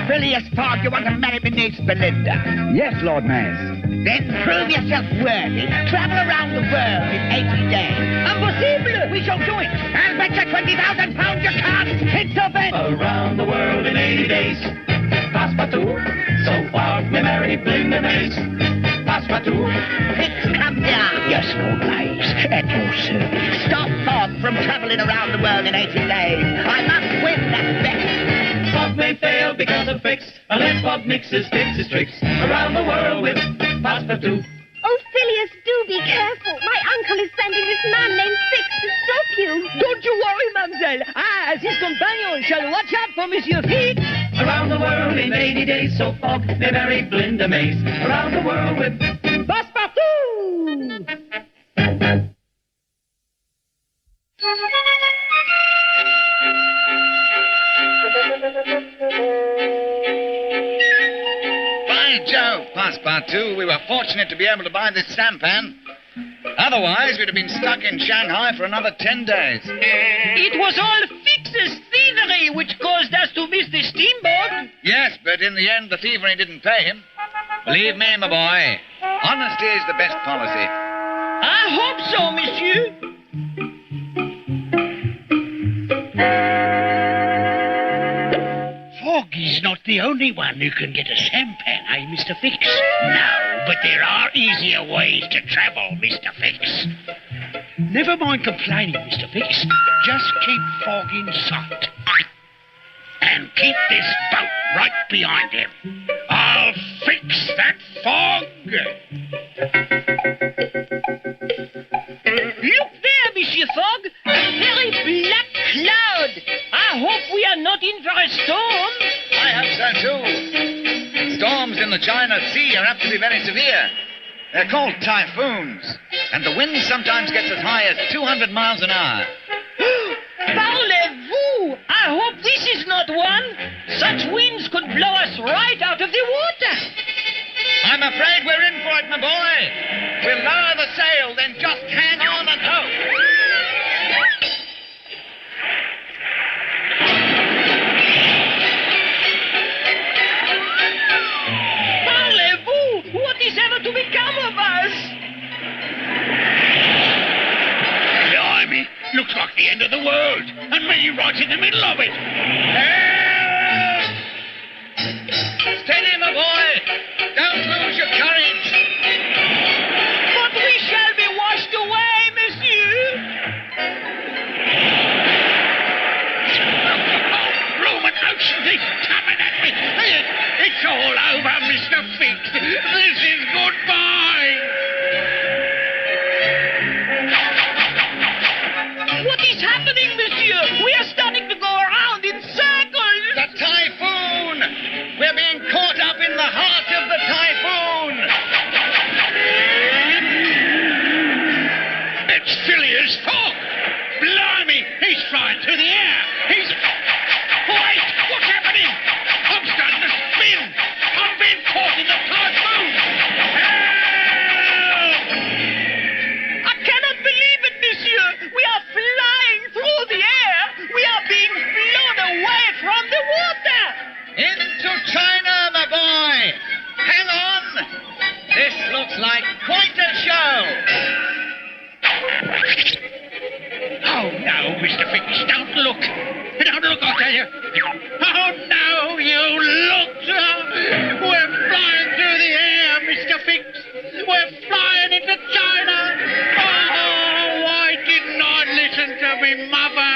Phileas Fogg, you want to marry my niece, BeeLinda? Yes, Lord Mayor. Then prove yourself worthy. Travel around the world in 80 days. Impossible! We shall do it. I'll bet you £20,000 you can't. It's a bet. Around the world in 80 days. Passepartout, so Fogg may marry BeeLinda Mace. Passepartout. It's come down. Yes, Lord Mace, at your service. Stop Fogg from traveling around the world in 80 days. I must win that bet. Fogg may fail because of fix, unless Fogg mixes tricks around the world with Passepartout. Oh, Phileas, do be careful. My uncle is sending this man named Fix to stop you. Don't you worry, mademoiselle. I, as his companion, shall watch out for Monsieur Fix. Around the world in 80 days, so Fogg may marry BeeLinda Mace. Around the world with Passepartout! By Jove, Passepartout, we were fortunate to be able to buy this sampan. Otherwise, we'd have been stuck in Shanghai for another 10 days. It was all Fix's thievery which caused us to miss the steamboat. Yes, but in the end, the thievery didn't pay him. Believe me, my boy, honesty is the best policy. I hope so, monsieur. Fogg is not the only one who can get a sampan, eh, Mr. Fix? No, but there are easier ways to travel, Mr. Fix. Never mind complaining, Mr. Fix. Just keep Fogg in sight. And keep this boat right behind him. I'll fix that Fogg. Look there, Monsieur Fogg. A very black cloud. I hope we are not in for a storm. I hope so, too. Storms in the China Sea are apt to be very severe. They're called typhoons, and the wind sometimes gets as high as 200 miles an hour. Parlez-vous! I hope this is not one. Such winds could blow us right out of the water. I'm afraid we're in for it, my boy. We'll lower the sail, then just hang on and hope. Parlez-vous! What is ever to become of us? Blimey, looks like the end of the world. And me right in the middle of it. Steady, my boy. Don't lose your courage. But we shall be washed away, monsieur. Oh, Roman ocean, he's coming at me. It's all over, Mr. Fix. This is goodbye. What is happening, monsieur? We are starting to go around in circles. The typhoon! We're being caught up in the heart of the typhoon! It's Phileas Fogg. Blimey, he's flying through the air. He's... Wait, what's happening? I'm starting to spin. I'm being caught in the typhoon. Help! I cannot believe it, monsieur. We are flying through the air. We are being blown away from the water. Into China, my boy! Hang on! This looks like quite a show! Oh, no, Mr. Fix, don't look. Don't look, I tell you. Oh, no, you looked. We're flying through the air, Mr. Fix. We're flying into China. Oh, why didn't I listen to me mother?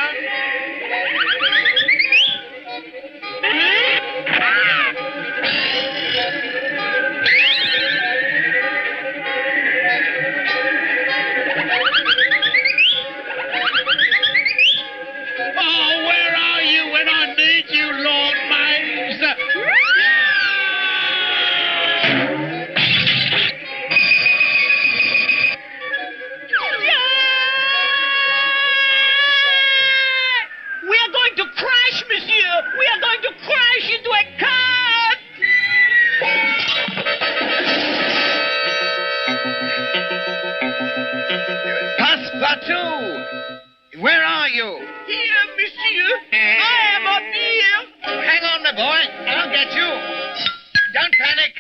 Oh, where are you when I need you, Lord Mays? We are going to crash, monsieur. We are going to crash into a car. Passepartout! Where are you? Here, monsieur. I am up here. Hang on, my boy. I'll get get you. Don't panic.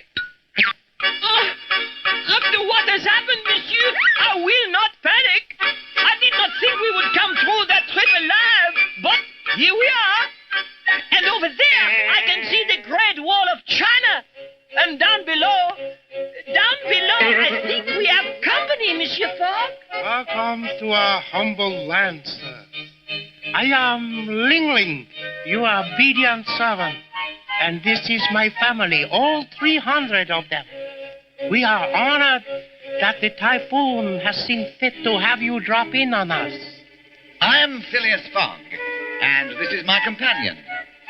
After what has happened, monsieur, I will not panic. I did not think we would come through that trip alive, but here we are. And over there, I can see the Great Wall of China. And down below, I think we have company, Monsieur Fogg. Welcome to our humble land, sir. I am Ling Ling, your obedient servant. And this is my family, all 300 of them. We are honored that the typhoon has seen fit to have you drop in on us. I am Phileas Fogg, and this is my companion,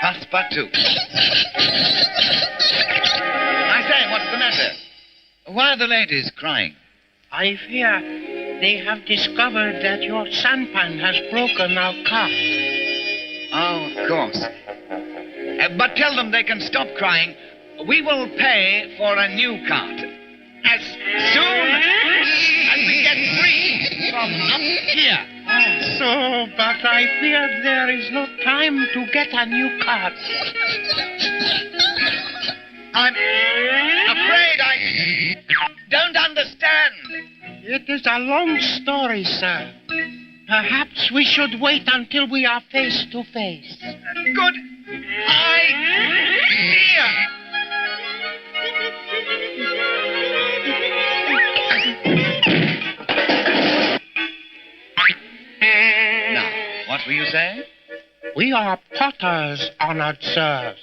Passepartout. I say, what's the matter? Why are the ladies crying? I fear they have discovered that your sampan has broken our cart. Oh, of course. But tell them they can stop crying. We will pay for a new cart. As soon as we get free from up here. So, but I fear there is no time to get a new cart. I'm afraid I don't understand. It is a long story, sir. Perhaps we should wait until we are face to face. Good idea. Now, what were you saying? We are potters, honored sirs.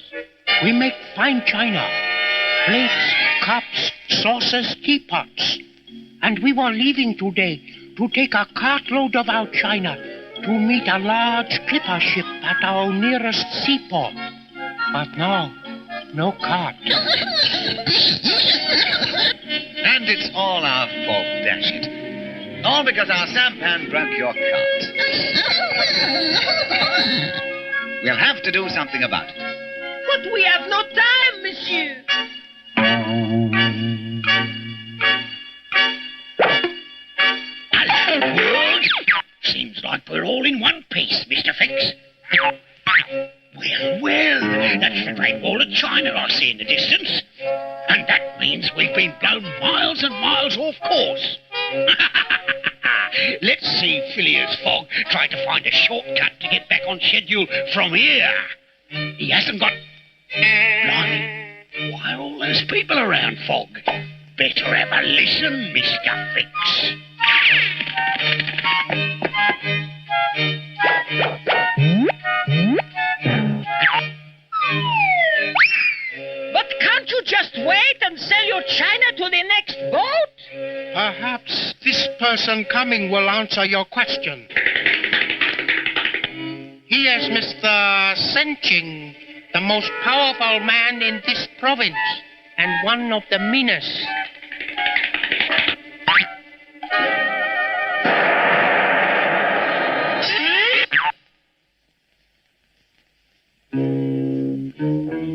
We make fine china, plates, cups, saucers, teapots. And we were leaving today to take a cartload of our china to meet a large clipper ship at our nearest seaport. But no cart. And it's all our fault, dash it. All because our sampan broke your cart. We'll have to do something about it. But we have no time, monsieur. Hello, world. Seems like we're all in one piece, Mr. Fix. Well, that's the Great Wall of China I see in the distance. And that means we've been blown miles and miles off course. Let's see Phileas Fogg try to find a shortcut to get back on schedule from here. He hasn't got... Blimey, why are all those people around, Fogg? Better have a listen, Mr. Fix. But can't you just wait and sell your china to the next boat? Perhaps this person coming will answer your question. He is Mr. Senching, the most powerful man in this province, and one of the meanest.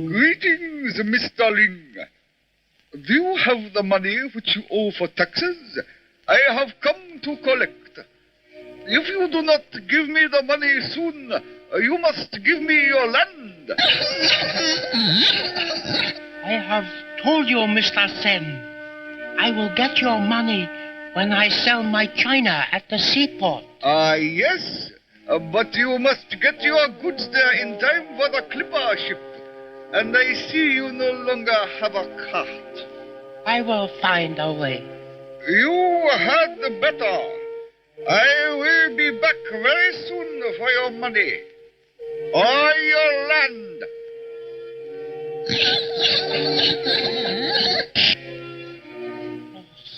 Greetings, Mr. Ling. Do you have the money which you owe for taxes? I have come to collect. If you do not give me the money soon, you must give me your land. I have told you, Mr. Sen. I will get your money when I sell my china at the seaport. Yes. But you must get your goods there in time for the clipper ship. And I see you no longer have a cart. I will find a way. You had better. I will be back very soon for your money. Or your land.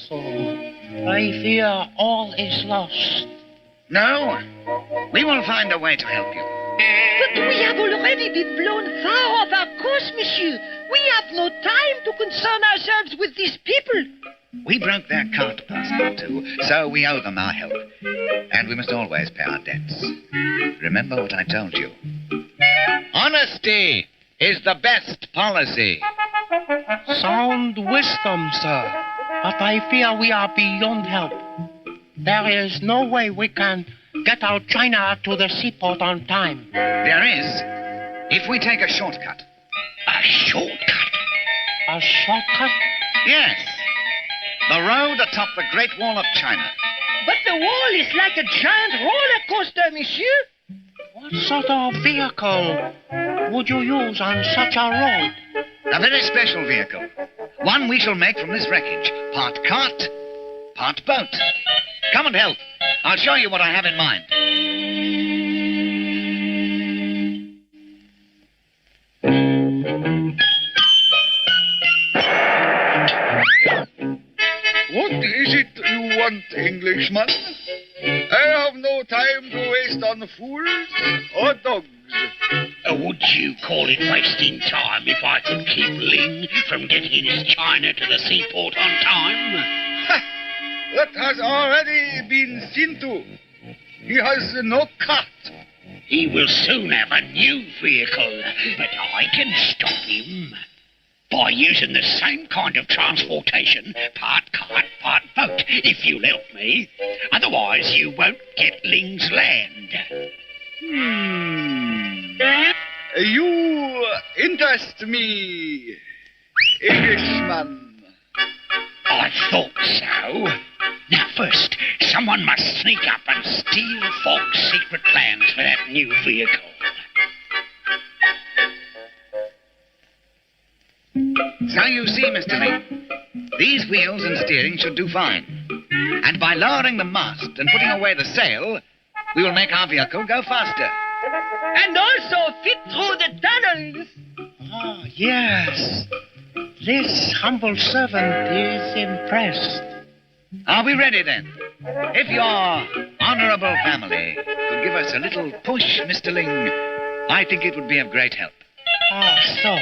So, I fear all is lost. No, we will find a way to help you. But we have already been blown far off our course, monsieur. We have no time to concern ourselves with these people. We broke their cart, Passepartout, so we owe them our help. And we must always pay our debts. Remember what I told you. Honesty is the best policy. Sound wisdom, sir. But I fear we are beyond help. There is no way we can get our china to the seaport on time. There is, if we take a shortcut. A shortcut. A shortcut? Yes. The road atop the Great Wall of China. But the wall is like a giant roller coaster, monsieur. What sort of vehicle would you use on such a road? A very special vehicle. One we shall make from this wreckage. Part cart, part boat. Come and help. I'll show you what I have in mind. What is it you want, Englishman? I have no time to waste on fools or dogs. Would you call it wasting time if I could keep Ling from getting his China to the seaport on time? Ha! That has already been seen to. He has no cart. He will soon have a new vehicle, but I can stop him. By using the same kind of transportation, part cart, part boat, if you'll help me. Otherwise, you won't get Ling's land. You interest me, Englishman. I thought so. Now, first, someone must sneak up and steal Fogg's secret plans for that new vehicle. So you see, Mr. Lee, these wheels and steering should do fine. And by lowering the mast and putting away the sail, we will make our vehicle go faster. And also fit through the tunnels. Oh, yes. This humble servant is impressed. Are we ready then? If your honorable family could give us a little push, Mr. Ling, I think it would be of great help. Ah, so.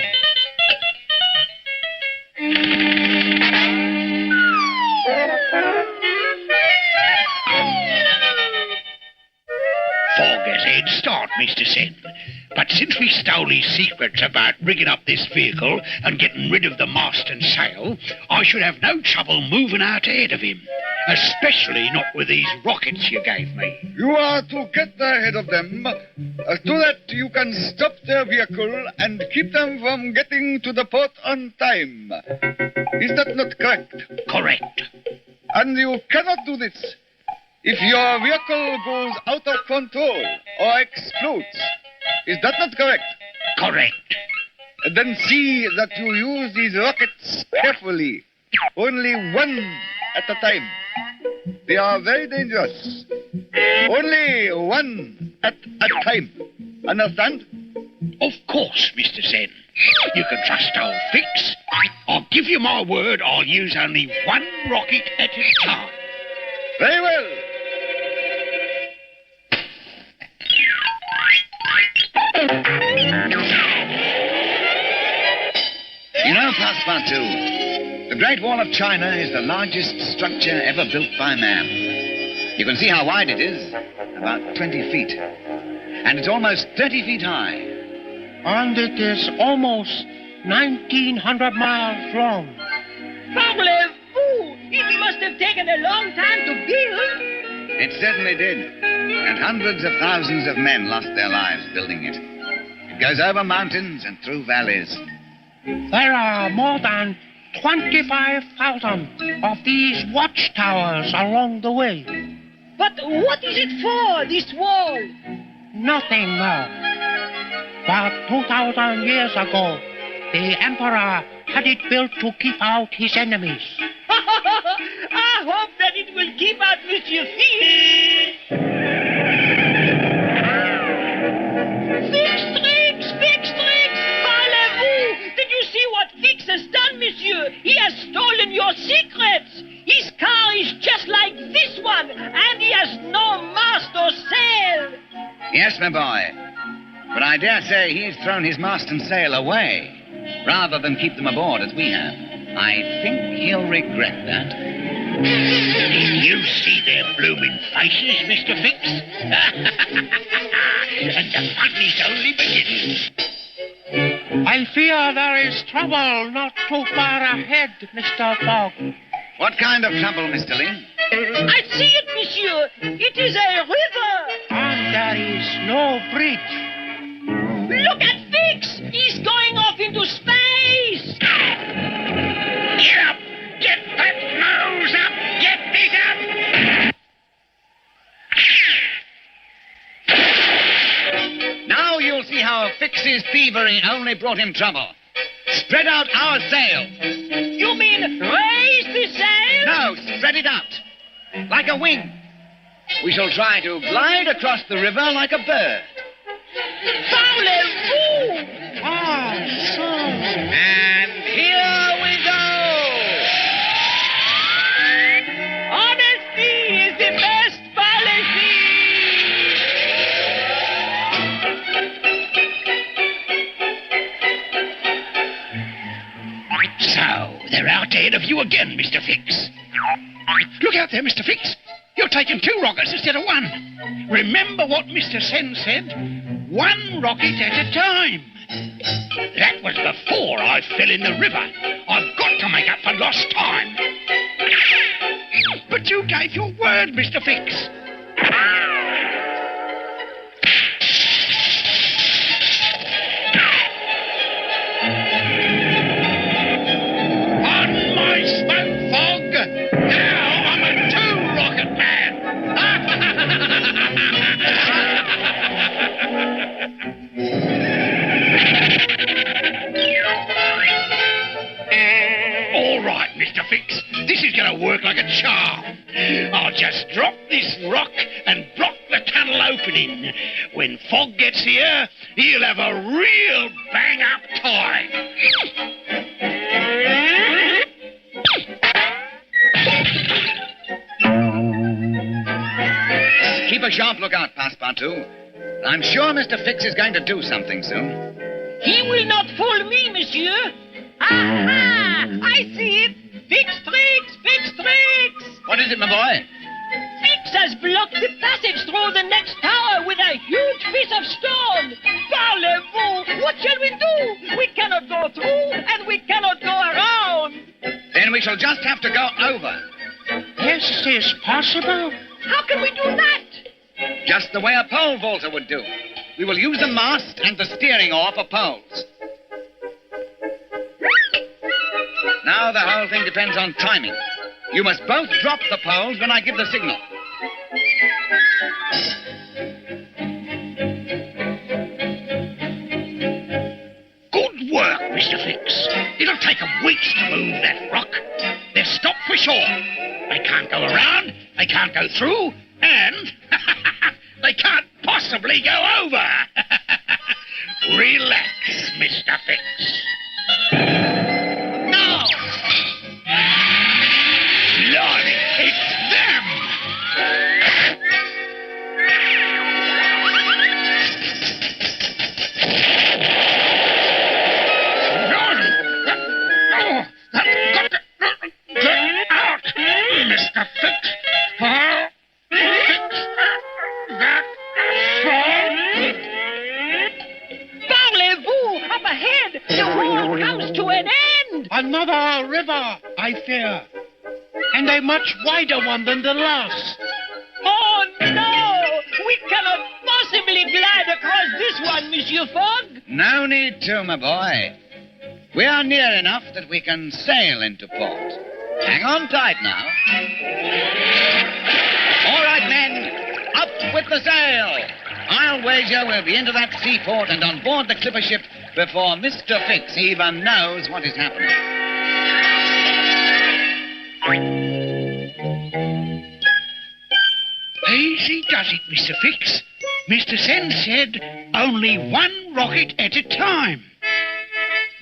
Fogg has a head start, Mr. Sen. But since we stole his secrets about rigging up this vehicle and getting rid of the mast and sail, I should have no trouble moving out ahead of him. Especially not with these rockets you gave me. You are to get ahead of them so that you can stop their vehicle and keep them from getting to the port on time. Is that not correct? Correct. And you cannot do this if your vehicle goes out of control or explodes. Is that not correct? Correct. Then see that you use these rockets carefully. Only one at a time. They are very dangerous. Only one at a time. Understand? Of course, Mr. Sen. You can trust old Fix. I'll give you my word I'll use only one rocket at a time. Very well. You know, Passepartout, the Great Wall of China is the largest structure ever built by man. You can see how wide it is, about 20 feet. And it's almost 30 feet high. And it is almost 1,900 miles long. Parlez-vous! It must have taken a long time to build. It certainly did. And hundreds of thousands of men lost their lives building it. It goes over mountains and through valleys. There are more than 25,000 of these watchtowers along the way. But what is it for, this wall? Nothing more. But 2,000 years ago, the emperor had it built to keep out his enemies. I hope that it will keep out Monsieur Fix. Fix! Parlez-vous! Did you see what Fix has done, monsieur? He has stolen your secrets. His car is just like this one, and he has no mast or sail. Yes, my boy. But I dare say he's thrown his mast and sail away, rather than keep them aboard as we have. I think he'll regret that. Did you see their blooming faces, Mr. Fix? And the fun is only beginning. I fear there is trouble not too far ahead, Mr. Fogg. What kind of trouble, Mr. Ling? I see it, monsieur. It is a river. And there is no bridge. Look at Fix. He's going off into space. thievery only brought him trouble. Spread out our sail. You mean raise the sail? No, spread it out. Like a wing. We shall try to glide across the river like a bird. Parlez-vous! And here we go! Honesty is the best policy! So, they're out ahead of you again, Mr. Fix. Look out there, Mr. Fix. You're taking 2 rockets instead of 1. Remember what Mr. Sen said? 1 rocket at a time. That was before I fell in the river. I've got to make up for lost time. But you gave your word, Mr. Fix. On my smoke, Fogg. Now I'm a 2-rocket man. All right, Mr. Fix. This is going to work like a charm. I'll just drop this rock and block the tunnel opening. When Fogg gets here, he'll have a real bang-up time. Keep a sharp lookout, Passepartout. I'm sure Mr. Fix is going to do something soon. He will not fool me, monsieur. Aha! I see it. Fix tricks, fix tricks. What is it, my boy? Fix has blocked the passage through the next tower with a huge piece of stone. Parlez-vous! What shall we do? We cannot go through and we cannot go around. Then we shall just have to go over. Is this possible? How can we do that? Just the way a pole vaulter would do. We will use the mast and the steering oar for poles. Now the whole thing depends on timing. You must both drop the poles when I give the signal. Good work, Mr. Fix. It'll take them weeks to move that rock. They're stopped for sure. They can't go around, they can't go through, and they can't possibly go over. Relax, Mr. Fix. No! Blimey, it's them! That's got to get out, Mr. Fix. I'll fix that phone. Parlez-vous! Up ahead! The hole comes to an end! Another river, I fear. And a much wider one than the last. Oh, no! We cannot possibly glide across this one, Monsieur Fogg. No need to, my boy. We are near enough that we can sail into port. Hang on tight now. All right, men. Up with the sail. I'll wager we'll be into that seaport and on board the clipper ship before Mr. Fix even knows what is happening. Easy does it, Mr. Fix. Mr. Sen said only 1 rocket at a time.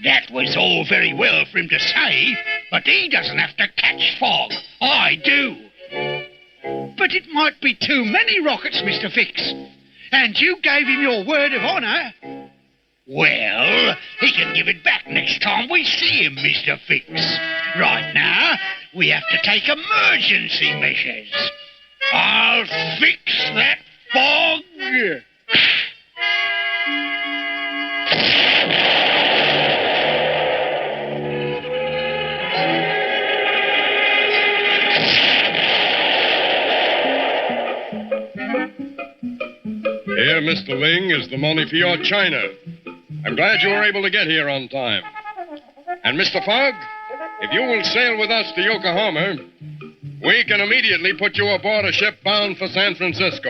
That was all very well for him to say, but he doesn't have to catch Fogg. I do. But it might be too many rockets, Mr. Fix. And you gave him your word of honor. Well, he can give it back next time we see him, Mr. Fix. Right now, we have to take emergency measures. I'll fix that Fogg. Here, Mr. Ling, is the money for your china. I'm glad you were able to get here on time. And, Mr. Fogg, if you will sail with us to Yokohama, we can immediately put you aboard a ship bound for San Francisco.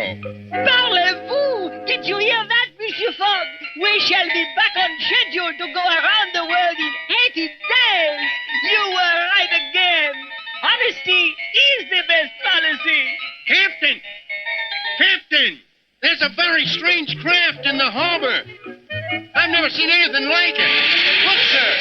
Parlez-vous! Did you hear that, Monsieur Fogg? We shall be back on schedule to go around the world in 80 days. You were right again. Honesty is the best policy. Captain! There's a very strange craft in the harbor. I've never seen anything like it. Look, sir.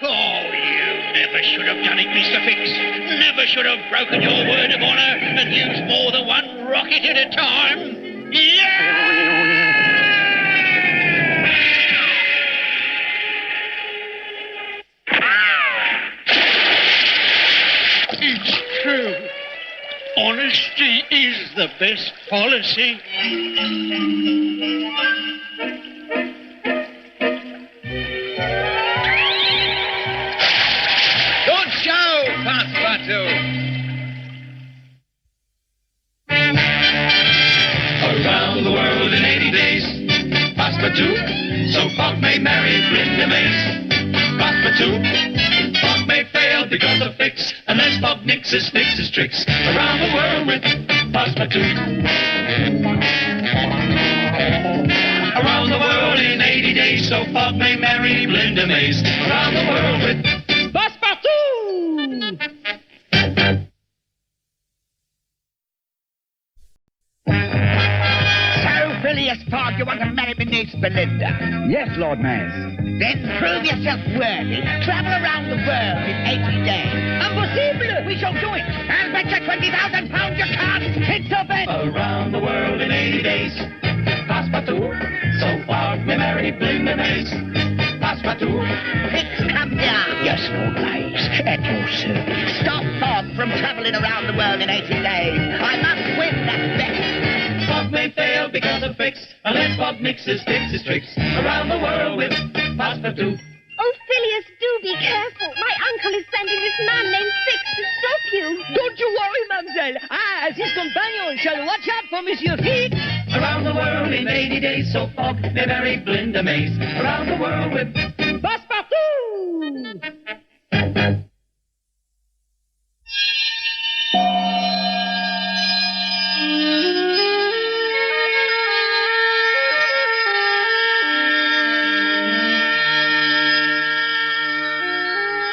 Oh, you never should have done it, Mr. Fix. Never should have broken your word of honor and used more than one rocket at a time. It's true. Honesty is the best policy. Good show, Passepartout. Around the world in 80 days. Passepartout, so Fogg may marry BeeLinda Mace. Passepartout, Fogg may fail because of Fix, unless Fogg nixes Fix's tricks. Around the world with Passepartout. Around the world in 80 days, so Fogg may marry BeeLinda Mace. Around the world with Passepartout! So, Phileas Fogg, you want to marry my niece BeeLinda? Yes, Lord Mayor. Then prove yourself worthy. Travel around the world in 80 days. Impossible! We shall do it. I'll bet you £20,000 you can't. It's a bet. around the world in 80 days. Passepartout, so Fogg may marry BeeLinda Mace. Passepartout. Fix, come here. Yes, Lord Mays, at your service. Stop Fogg from travelling around the world in 80 days. I must win that bet. Fogg may fail because of Fix, unless Fogg mixes Fix's tricks. Around the world with Passepartout. Oh, Phileas, do be careful. My uncle is sending this man named Fix to stop you. Don't you worry, mademoiselle. I, as his companion, shall watch out for Monsieur Fix. Around the world in 80 days, so Fogg may marry BeeLinda Mace. Around the world with Passepartout!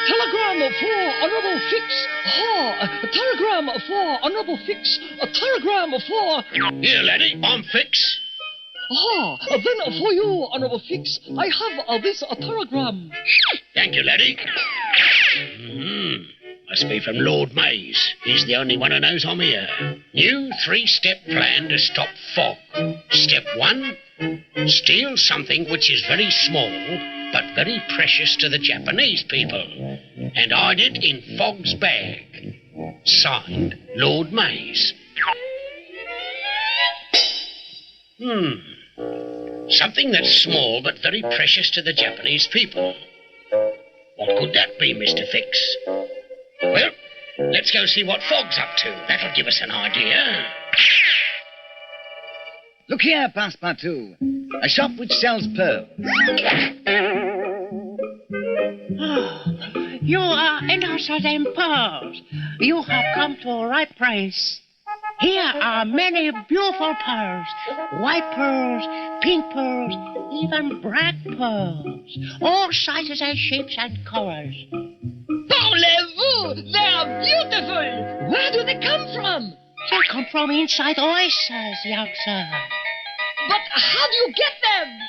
Telegram for Honorable Fix. A telegram for Honorable Fix. A telegram for... Here, laddie, I'm Fix. Then for you, Honorable Fix, I have this telegram. Thank you, laddie. Must be from Lord Mays. He's the only one who knows I'm here. New 3-step plan to stop Fogg. Step 1, steal something which is very small but very precious to the Japanese people and hide it in Fogg's bag. Signed, Lord Mays. Something that's small but very precious to the Japanese people. What could that be, Mr. Fix? Well, let's go see what Fogg's up to. That'll give us an idea. Look here, Passepartout. A shop which sells pearls. You are interested in pearls. You have come to a right place. Here are many beautiful pearls. White pearls, pink pearls, even black pearls. All sizes and shapes and colors. Parlez-vous! They are beautiful! Where do they come from? They come from inside oysters, young sir. But how do you get them?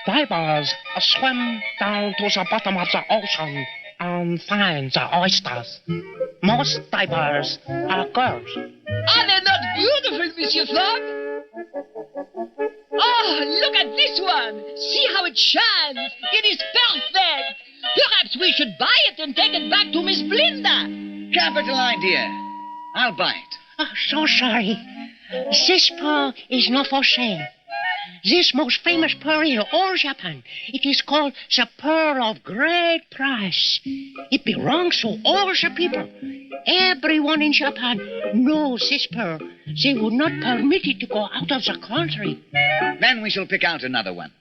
Divers swim down to the bottom of the ocean and find the oysters. Most divers are girls. Are they not beautiful, Monsieur Fogg? Oh, look at this one. See how it shines. It is perfect. Perhaps we should buy it and take it back to Miss BeeLinda. Capital idea. I'll buy it. Oh, so sorry. This pearl is not for sale. This most famous pearl in all Japan. It is called the pearl of great price. It belongs to all the people. Everyone in Japan knows this pearl. They would not permit it to go out of the country. Then we shall pick out another one.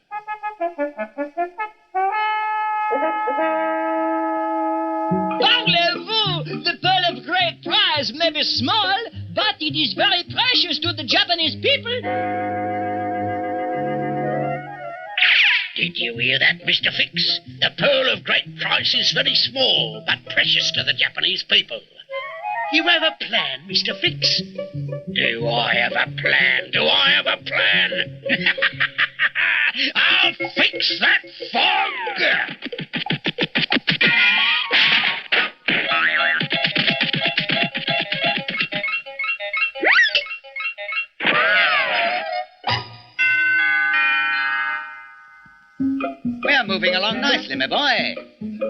Parlez-vous! The pearl of great price may be small, but it is very precious to the Japanese people. Did you hear that, Mr. Fix? The pearl of great price is very small, but precious to the Japanese people. You have a plan, Mr. Fix? Do I have a plan? Do I have a plan? I'll fix that fog! We're moving along nicely, my boy.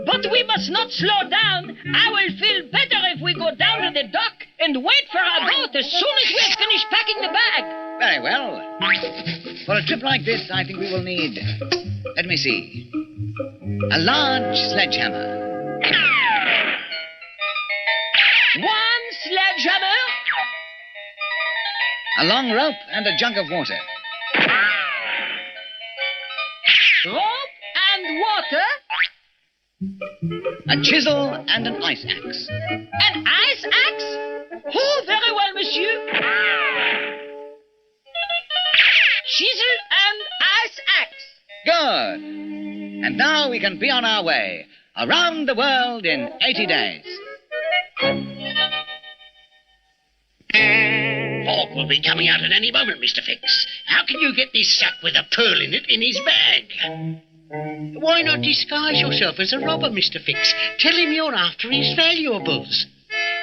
But we must not slow down. I will feel better if we go down to the dock and wait for our boat as soon as we have finished packing the bag. Very well. For a trip like this, I think we will need, let me see, a large sledgehammer. One sledgehammer. A long rope and a jug of water. Rope and water. A chisel and an ice axe. An ice axe? Oh, very well, monsieur. Chisel and ice axe. Good. And now we can be on our way. Around the world in 80 days. Fogg will be coming out at any moment, Mr. Fix. How can you get this sack with a pearl in it in his bag? Why not disguise yourself as a robber, Mr. Fix? Tell him you're after his valuables.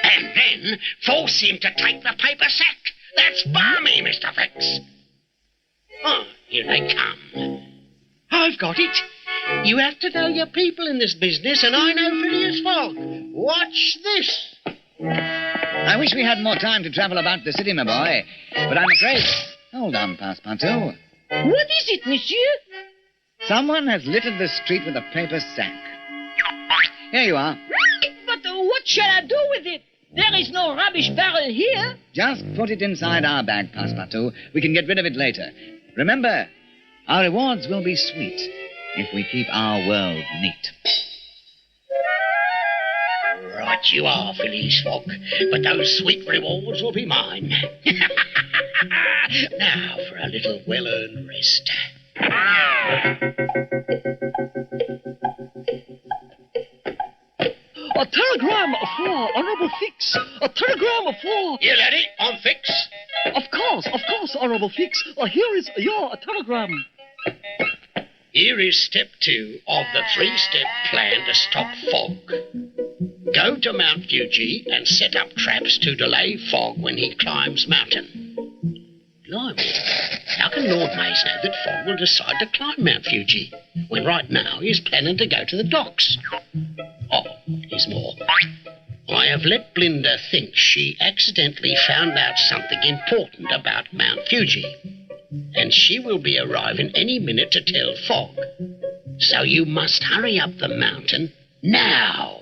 And then force him to take the paper sack. That's balmy, Mr. Fix. Oh, here they come. I've got it. You have to know your people in this business, and I know Phileas Fogg. Watch this. I wish we had more time to travel about the city, my boy. But I'm afraid... Hold on, Passepartout. What is it, monsieur? Someone has littered the street with a paper sack. Here you are. But what shall I do with it? There is no rubbish barrel here. Just put it inside our bag, Passepartout. We can get rid of it later. Remember, our rewards will be sweet if we keep our world neat. Right you are, Phileas Fogg. But those sweet rewards will be mine. Now for a little well-earned rest. A telegram for Honorable Fix. A telegram for... You laddie, I'm Fix. Of course, Honorable Fix. Here is your telegram. Here is step 2 of the 3-step plan to stop Fogg. Go to Mount Fuji and set up traps to delay Fogg when he climbs mountain. Blimey, how can Lord Mays know that Fogg will decide to climb Mount Fuji when right now he's planning to go to the docks? Oh, here's more. I have let BeeLinda think she accidentally found out something important about Mount Fuji, and she will be arriving any minute to tell Fogg. So you must hurry up the mountain now.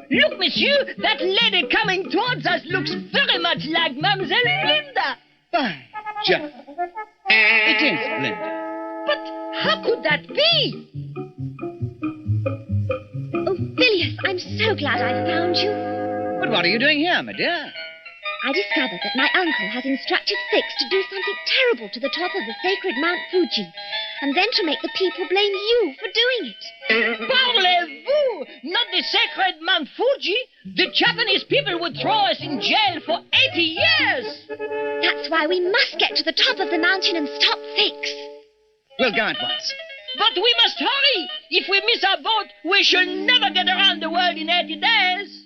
Look, monsieur, that lady coming towards us looks very much like Mademoiselle BeeLinda. By Jove. It is BeeLinda. But how could that be? Oh, Phileas, I'm so glad I found you. But what are you doing here, my dear? I discovered that my uncle has instructed Fix to do something terrible to the top of the sacred Mount Fuji, and then to make the people blame you for doing it. Parlez-vous! Not the sacred Mount Fuji. The Japanese people would throw us in jail for 80 years. That's why we must get to the top of the mountain and stop Fix. We'll go at once. But we must hurry. If we miss our boat, we shall never get around the world in 80 days.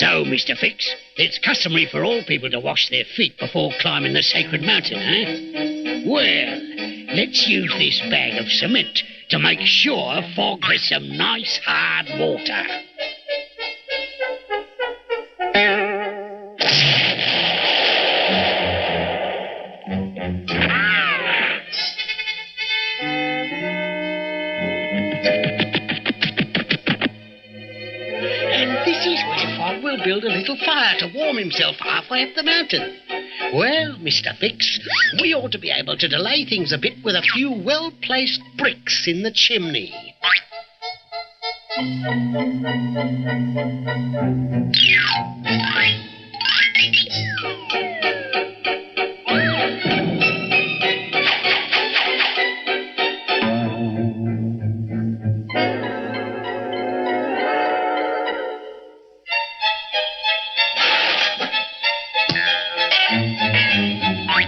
So, Mr. Fix, it's customary for all people to wash their feet before climbing the sacred mountain, eh? Well, let's use this bag of cement to make sure Fogg has some nice hard water. Will build a little fire to warm himself halfway up the mountain. Well, Mr. Fix, we ought to be able to delay things a bit with a few well-placed bricks in the chimney.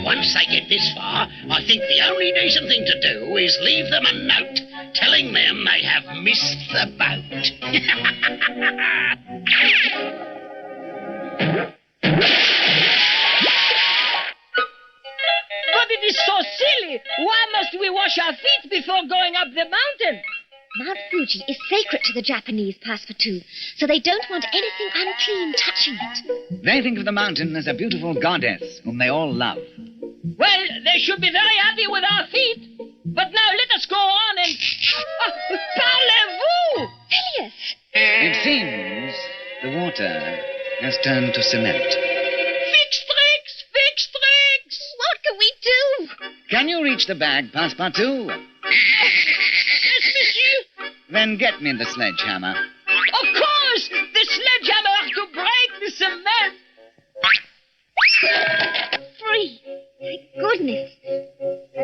Once they get this far, I think the only decent thing to do is leave them a note telling them they have missed the boat. But it is so silly. Why must we wash our feet before going up the mountain? Mount Fuji is sacred to the Japanese, Passepartout, so they don't want anything unclean touching it. They think of the mountain as a beautiful goddess whom they all love. Well, they should be very happy with our feet. But now let us go on and... Parlez-vous! Phileas! It seems the water has turned to cement. Fix tricks! Fix tricks! What can we do? Can you reach the bag, Passepartout? Yes, monsieur. Then get me the sledgehammer. Of course! The sledgehammer to break the cement. Free. Thank goodness.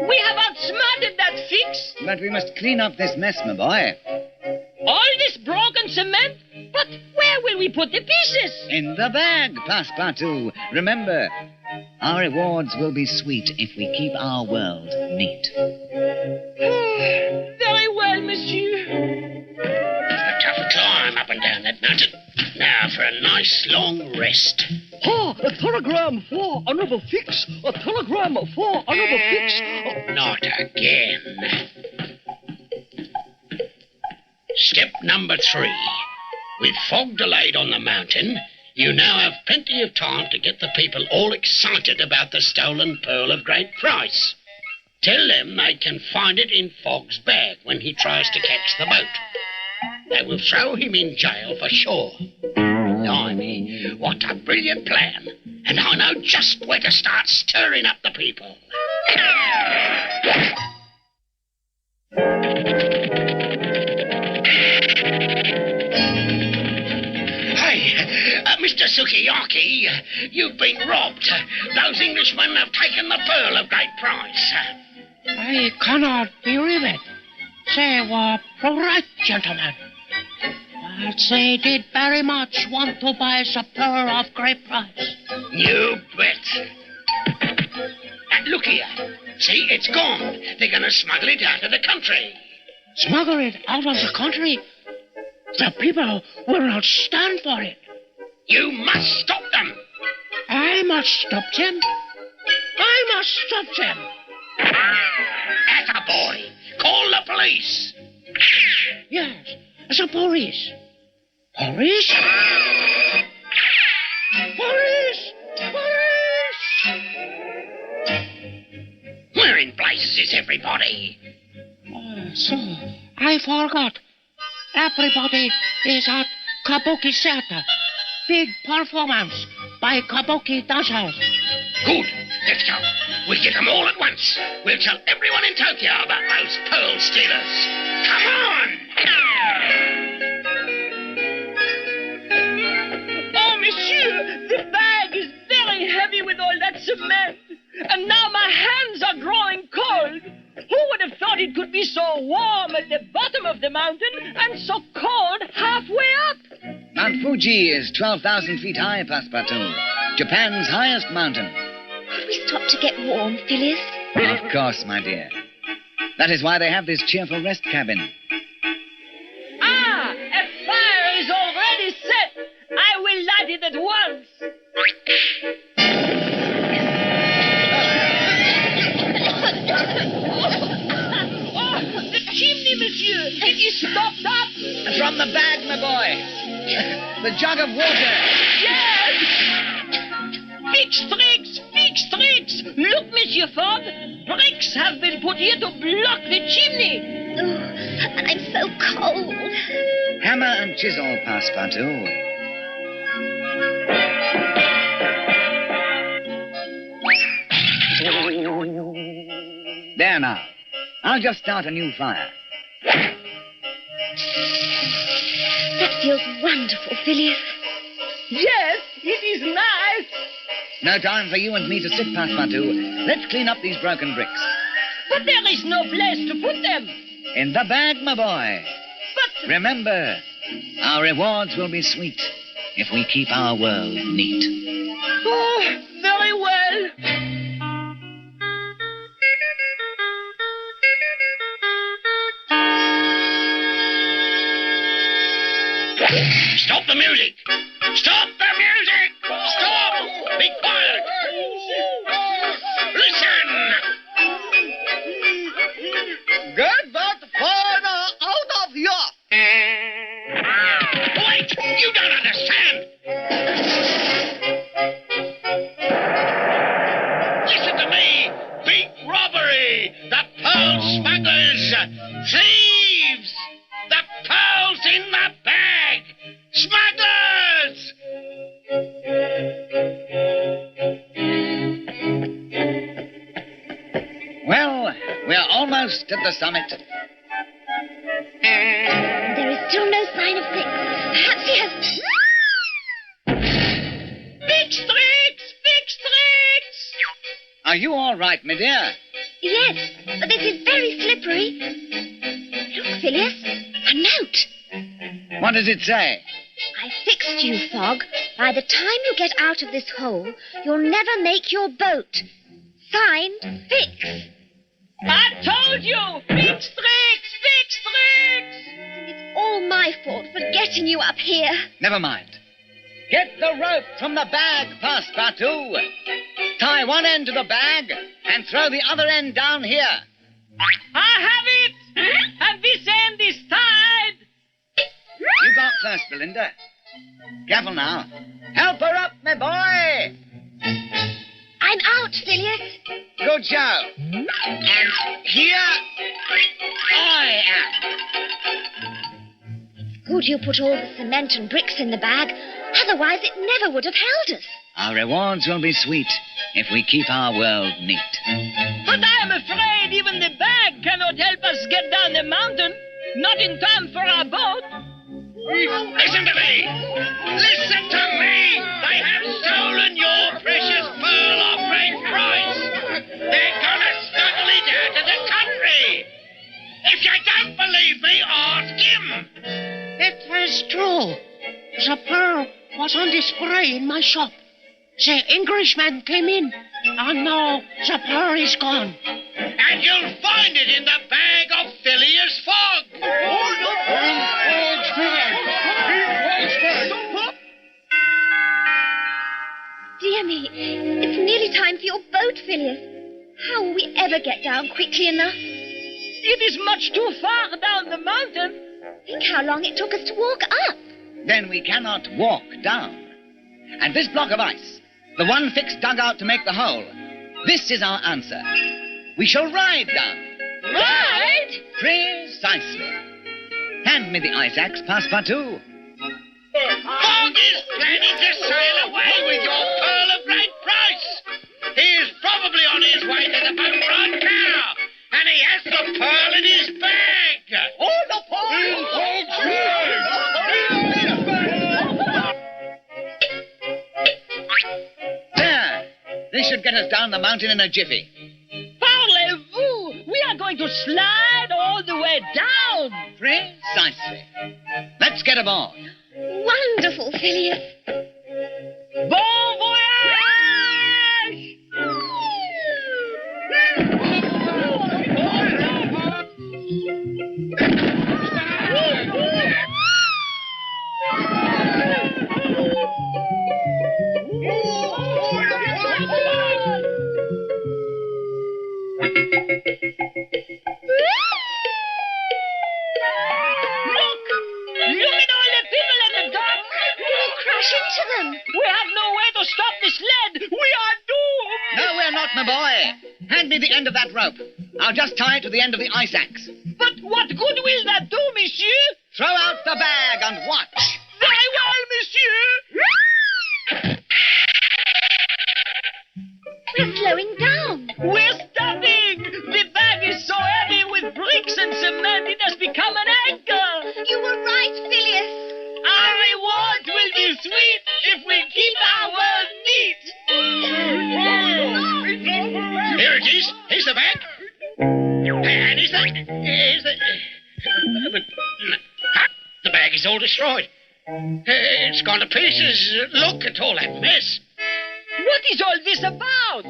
We have outsmarted that Fix. But we must clean up this mess, my boy. All this broken cement? But where will we put the pieces? In the bag, Passepartout. Remember, our rewards will be sweet if we keep our world neat. Very well, monsieur. A tough climb up and down that mountain. Now for a nice long rest. Oh, a telegram for Honorable Fix. A telegram for Honorable Fix. Not again. Step number 3. With Fogg delayed on the mountain, you now have plenty of time to get the people all excited about the stolen pearl of great price. Tell them they can find it in Fogg's bag when he tries to catch the boat. They will throw him in jail for sure. Blimey, what a brilliant plan. And I know just where to start stirring up the people. Hey, Mr. Sukiyaki, you've been robbed. Those Englishmen have taken the pearl of great price. I cannot believe it. They were polite gentlemen. But they did very much want to buy the pearl of great price. You bet. Look here. See, it's gone. They're going to smuggle it out of the country. Smuggle it out of the country? The people will not stand for it. You must stop them. I must stop them. I must stop them. Attaboy. Call the police. Yes, the police. Police? Police! Police! Where in blazes is everybody? So, I forgot. Everybody is at Kabuki Theater. Big performance by Kabuki dancers. Good. Let's go. We'll get them all at once. We'll tell everyone in Tokyo about those pearl stealers. Come on! Oh, monsieur, the bag is very heavy with all that cement. And now my hands are growing cold. Who would have thought it could be so warm at the bottom of the mountain and so cold halfway up? Mount Fuji is 12,000 feet high, Passepartout. Japan's highest mountain. Could we stop to get warm, Phileas? Of course, my dear. That is why they have this cheerful rest cabin. Ah, a fire is already set. I will light it at once. Oh, the chimney, monsieur. It is stopped up. From the bag, my boy. The jug of water. Yes. Fix tricks. Look, Monsieur Fogg. Bricks have been put here to block the chimney. Oh, and I'm so cold. Hammer and chisel, Passepartout. There now. I'll just start a new fire. That feels wonderful, Phileas. Yes, it is nice. No time for you and me to sit, Passepartout. Let's clean up these broken bricks. But there is no place to put them. In the bag, my boy. But Remember, our rewards will be sweet if we keep our world neat. oh, very well. Stop the music! Stop the music! Stop! Be quiet! Listen! Get that fire out of here! Wait! You don't understand! Listen to me! Big robbery! The pearl smugglers! Thieves! The pearls in the bag! Smugglers! Well, we're almost at the summit. There is still no sign of Fix. Perhaps he has... Fix tricks. Are you all right, my dear? Yes, but this is very slippery. Look, Phileas, a note. What does it say? I fixed you, Fogg. By the time you get out of this hole, you'll never make your boat. Signed, Fix. I told you. Fix tricks. And it's all my fault for getting you up here. Never mind. Get the rope from the bag, Passepartout. Tie one end to the bag and throw the other end down here. I have it. And this end is tied. You go up first, BeeLinda. Careful now. Help her up, my boy. I'm out, Phileas. Good show. And here I am. Good you put all the cement and bricks in the bag. Otherwise, it never would have held us. Our rewards will be sweet if we keep our world neat. But I am afraid even the bag cannot help us get down the mountain. Not in time for our boat. Listen to me! Listen to me! They have stolen your precious pearl of great price! They're gonna smuggle it out of the country! If you don't believe me, ask him! It is true. The pearl was on display in my shop. The Englishman came in, and now the pearl is gone. And you'll find it in the bag of Phileas Fogg! Dear me, it's nearly time for your boat, Phileas. How will we ever get down quickly enough? It is much too far down the mountain. Think how long it took us to walk up. Then we cannot walk down. And this block of ice, the one Fix dug out to make the hole, this is our answer. We shall ride down. Right? Precisely. Hand me the ice axe, Passepartout. Fogg is planning to sail away with your pearl of great price. He is probably on his way to the boat right now, and he has the pearl in his bag. Oh, the There. This should get us down the mountain in a jiffy. Parlez-vous! We are going to slide all the way down. Precisely. Let's get aboard. Wonderful, Phileas. Bon voyage! to them. We have no way to stop the sled. We are doomed. No, we're not, my boy. Hand me the end of that rope. I'll just tie it to the end of the ice axe. But what good will that do, monsieur? Throw out the bag and watch. Very well, monsieur. We're slowing down. We're stopping. The bag is so heavy with bricks and cement it has become an anchor. You were right, Phileas. Our reward will be sweet if we keep our word neat. Here it is. Here's the bag. And the bag is all destroyed. It's gone to pieces. Look at all that mess. What is all this about?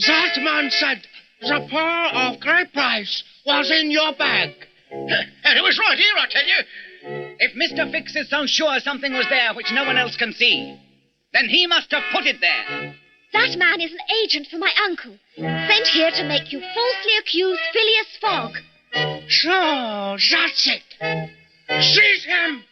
That man said the pearl of great price was in your bag. And it was right here, I tell you. If Mr. Fix is so sure something was there which no one else can see, then he must have put it there. That man is an agent for my uncle, sent here to make you falsely accuse Phileas Fogg. So, that's it. Seize him!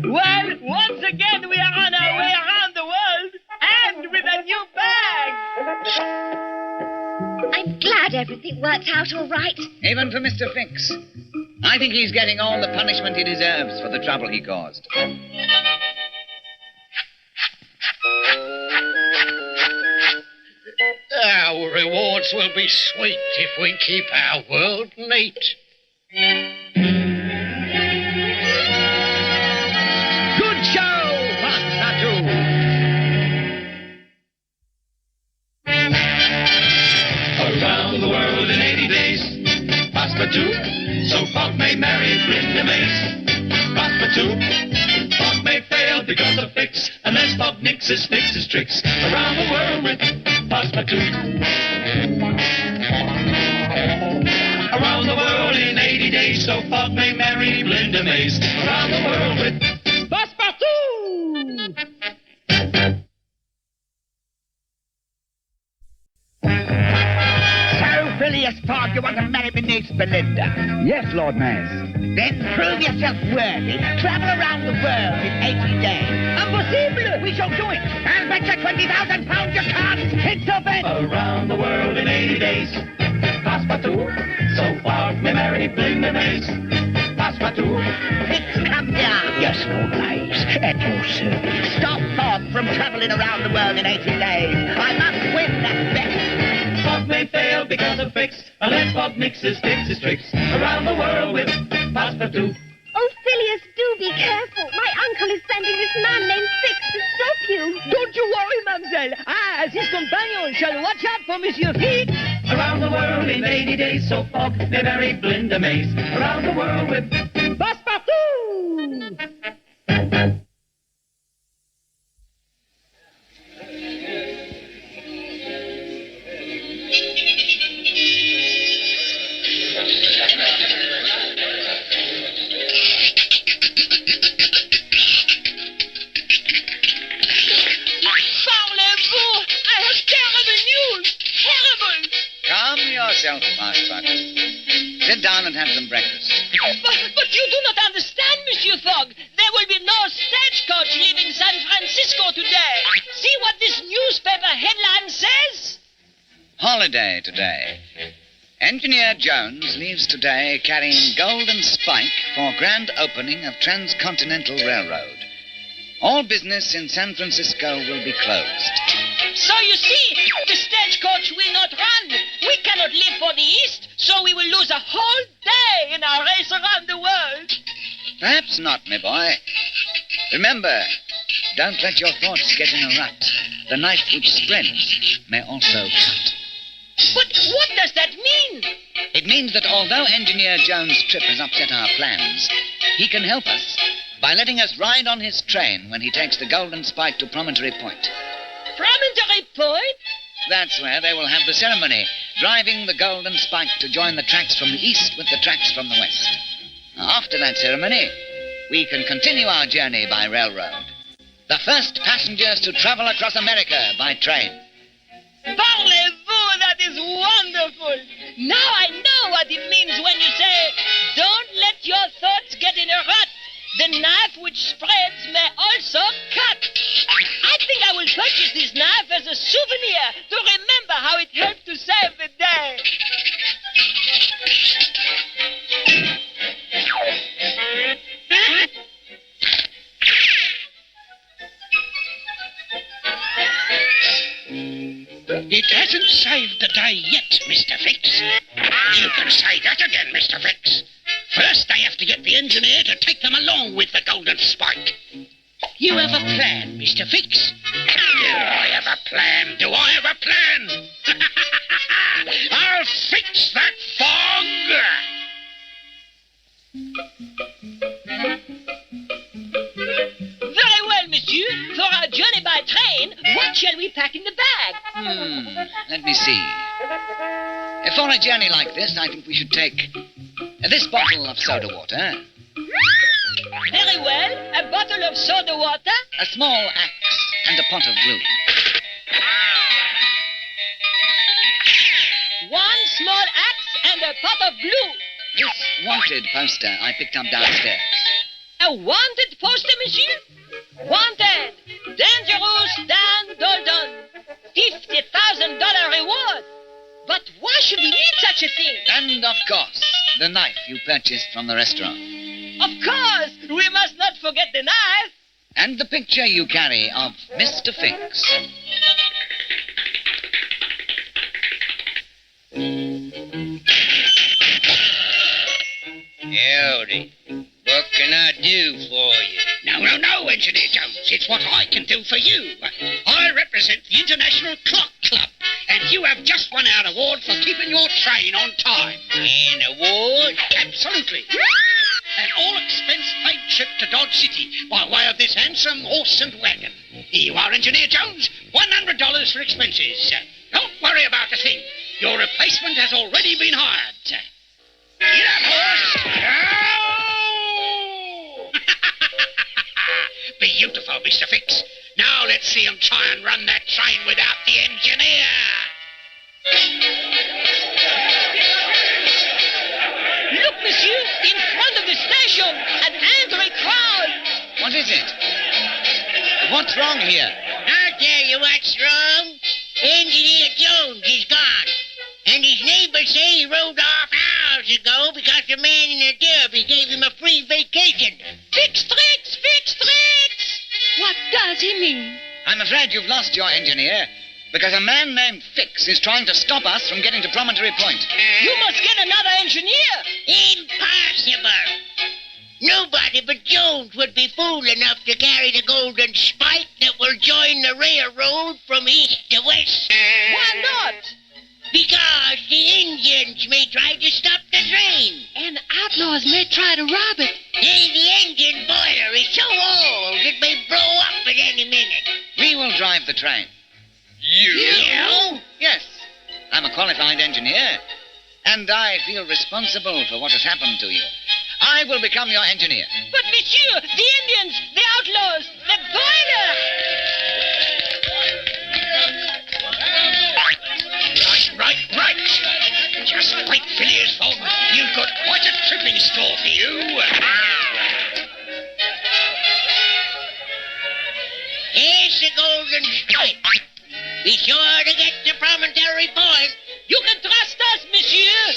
Well, once again we are on our way around the world, and with a new bag. I'm glad everything worked out all right. Even for Mr. Fix. I think he's getting all the punishment he deserves for the trouble he caused. Our rewards will be sweet if we keep our world neat. Good show, Passepartout. Around the world in 80 days. Passepartout, so Fogg may marry BeeLinda Mace. Passepartout, Fogg may fail because of Fix, unless Fogg nixes Fix's tricks. Around the world with Passepartout. Around the world in 80 days, so Fogg may marry BeeLinda Mace. Around the world with Passepartout! So, Phileas Fogg, you want to marry my niece BeeLinda? Yes, Lord Mayor. Then prove yourself worthy. Travel around the world in 80 days. Impossible! We shall do it. I'll bet you £20,000 you can't. It's a bet. around the world in 80 days. Passepartout, so Fogg may marry BeeLinda Mace. Passepartout, Fix, come here. Yes, Lord Mayor. At your service. Stop Fogg from traveling around the world in 80 days. I must win that bet. Fogg may fail because of Fix, unless Fogg nixes Fix's tricks. Around the world with Passepartout. Oh, Phileas, do be careful. My uncle is sending this man named Fix to stop you. Don't you worry, mademoiselle. I, as his companion, shall watch out for Monsieur Fix. Around the world in 80 days, so Fogg may marry BeeLinda Mace. Around the world with Passepartout! Parlez-vous! I have terrible news! Terrible! Calm yourself, Passepartout. Sit down and have some breakfast. But you do not understand, Monsieur Fogg. There will be no stagecoach leaving San Francisco today. See what this newspaper headline says? Holiday today. Engineer Jones leaves today carrying golden spike for grand opening of Transcontinental Railroad. All business in San Francisco will be closed. So you see, the stagecoach will not run. We cannot live for the East, so we will lose a whole day in our race around the world. Perhaps not, my boy. Remember, don't let your thoughts get in a rut. The knife which spreads may also cut. But what does that mean? It means that although Engineer Jones' trip has upset our plans, he can help us by letting us ride on his train when he takes the Golden Spike to Promontory Point. Promontory Point? That's where they will have the ceremony, driving the Golden Spike to join the tracks from the east with the tracks from the west. After that ceremony, we can continue our journey by railroad. The first passengers to travel across America by train. Parlez-vous, that is wonderful. Now I know what it means when you say, don't let your thoughts get in a rut. The knife which spreads may also cut. I think I will purchase this knife as a souvenir to remember how it helped to save the day. It hasn't saved the day yet, Mr. Fix. You can say that again, Mr. Fix. First, they have to get the engineer to take them along with the Golden Spike. You have a plan, Mr. Fix? Do I have a plan? Do I have a plan? I'll fix that fog! Very well, monsieur. For our journey by train, what shall we pack in the bag? Let me see. For a journey like this, I think we should take this bottle of soda water, Very well. A bottle of soda water. a small axe, and a pot of glue. One small axe and a pot of glue. This wanted poster I picked up downstairs. A wanted poster, monsieur? Wanted. Dangerous Dan Dolden. $50,000 reward. But why should we need such a thing? And, of course, the knife you purchased from the restaurant. Of course, we must not forget the knife. And the picture you carry of Mr. Fix. Howdy. What can I do for you? No, Engineer Jones. It's what I can do for you. I represent the International Clock Club, and you have just won our award for keeping your train on time. An award? Absolutely. An all-expense-paid trip to Dodge City by way of this handsome horse and wagon. Here you are, Engineer Jones. $100 for expenses. Don't worry about a thing. Your replacement has already been hired. Get up, horse. Beautiful, Mr. Fix. Now let's see him try and run that train without the engineer. Look, monsieur, in front of the station, an angry crowd. What is it? What's wrong here? I'll tell you what's wrong. Engineer Jones is gone. And his neighbors say he rode off hours ago because the man in the derby gave him a free vacation. Fix tricks, fix tricks. What does he mean? I'm afraid you've lost your engineer, because a man named Fix is trying to stop us from getting to Promontory Point. You must get another engineer. Impossible. Nobody but Jones would be fool enough to carry the Golden Spike that will join the railroad from east to west. Why not? Because the Indians may try to stop the train. And outlaws may try to rob it. The engine boiler is so old it may blow up at any minute. We will drive the train. You? Yes. I'm a qualified engineer, and I feel responsible for what has happened to you. I will become your engineer. But, monsieur, the Indians, the outlaws, the boiler. Right. Just wait, Phileas Fogg. You've got quite a trip in store for you. Here's the Golden Spike. Be sure to get to Promontory Point. You can trust us, monsieur.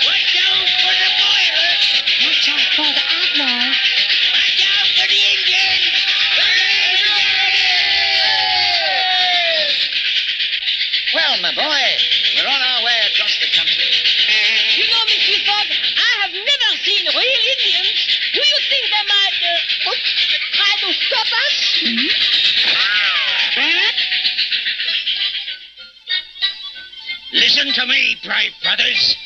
Watch out for the boiler. Watch out for the outlaws. Watch out for the engine. Well, my boy, we're on our way across the country. You know, Monsieur Fogg, I have never seen real Indians. Do you think they might try to stop us? Listen to me, brave brothers.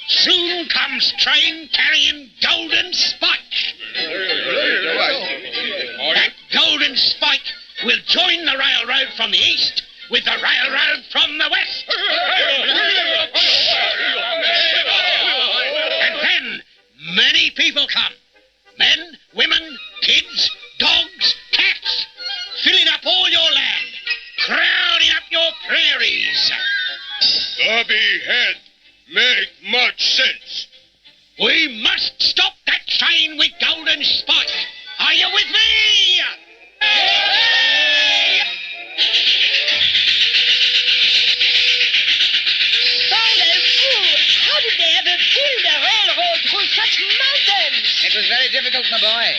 Soon comes train carrying golden spike. That golden spike will join the railroad from the east with the railroad from the west. And then many people come. Men, women, kids, dogs, cats, filling up all your land, crowding up your prairies. The behead make much sense. We must stop that train with golden spike. Are you with me? How did they ever build a railroad through such mountains? It was very difficult, my boy.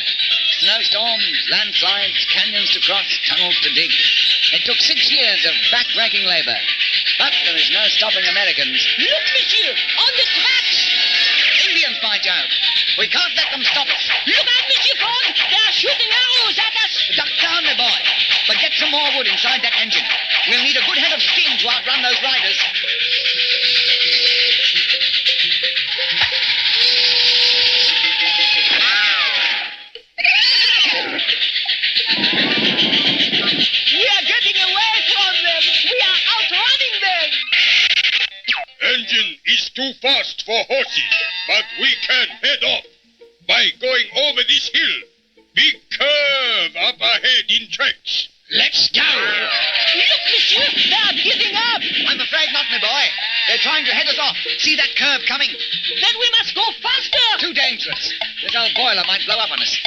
Snowstorms, landslides, canyons to cross, tunnels to dig. It took 6 years of back-breaking labor. But there is no stopping Americans. Look, monsieur, on the tracks. Indians, by Jove. We can't let them stop us. Look out, Monsieur Fogg. They are shooting arrows at us. Duck down, my boy. But get some more wood inside that engine. We'll need a good head of steam to outrun those riders. We are getting away from them. We are outrunning them. Engine is too fast for horses, but we can head off by going over this hill. Big curve up ahead in tracks. Let's go. Look, monsieur, they are giving up. I'm afraid not, my boy. They're trying to head us off. See that curve coming? Then we must go faster. Too dangerous. This old boiler might blow up on us.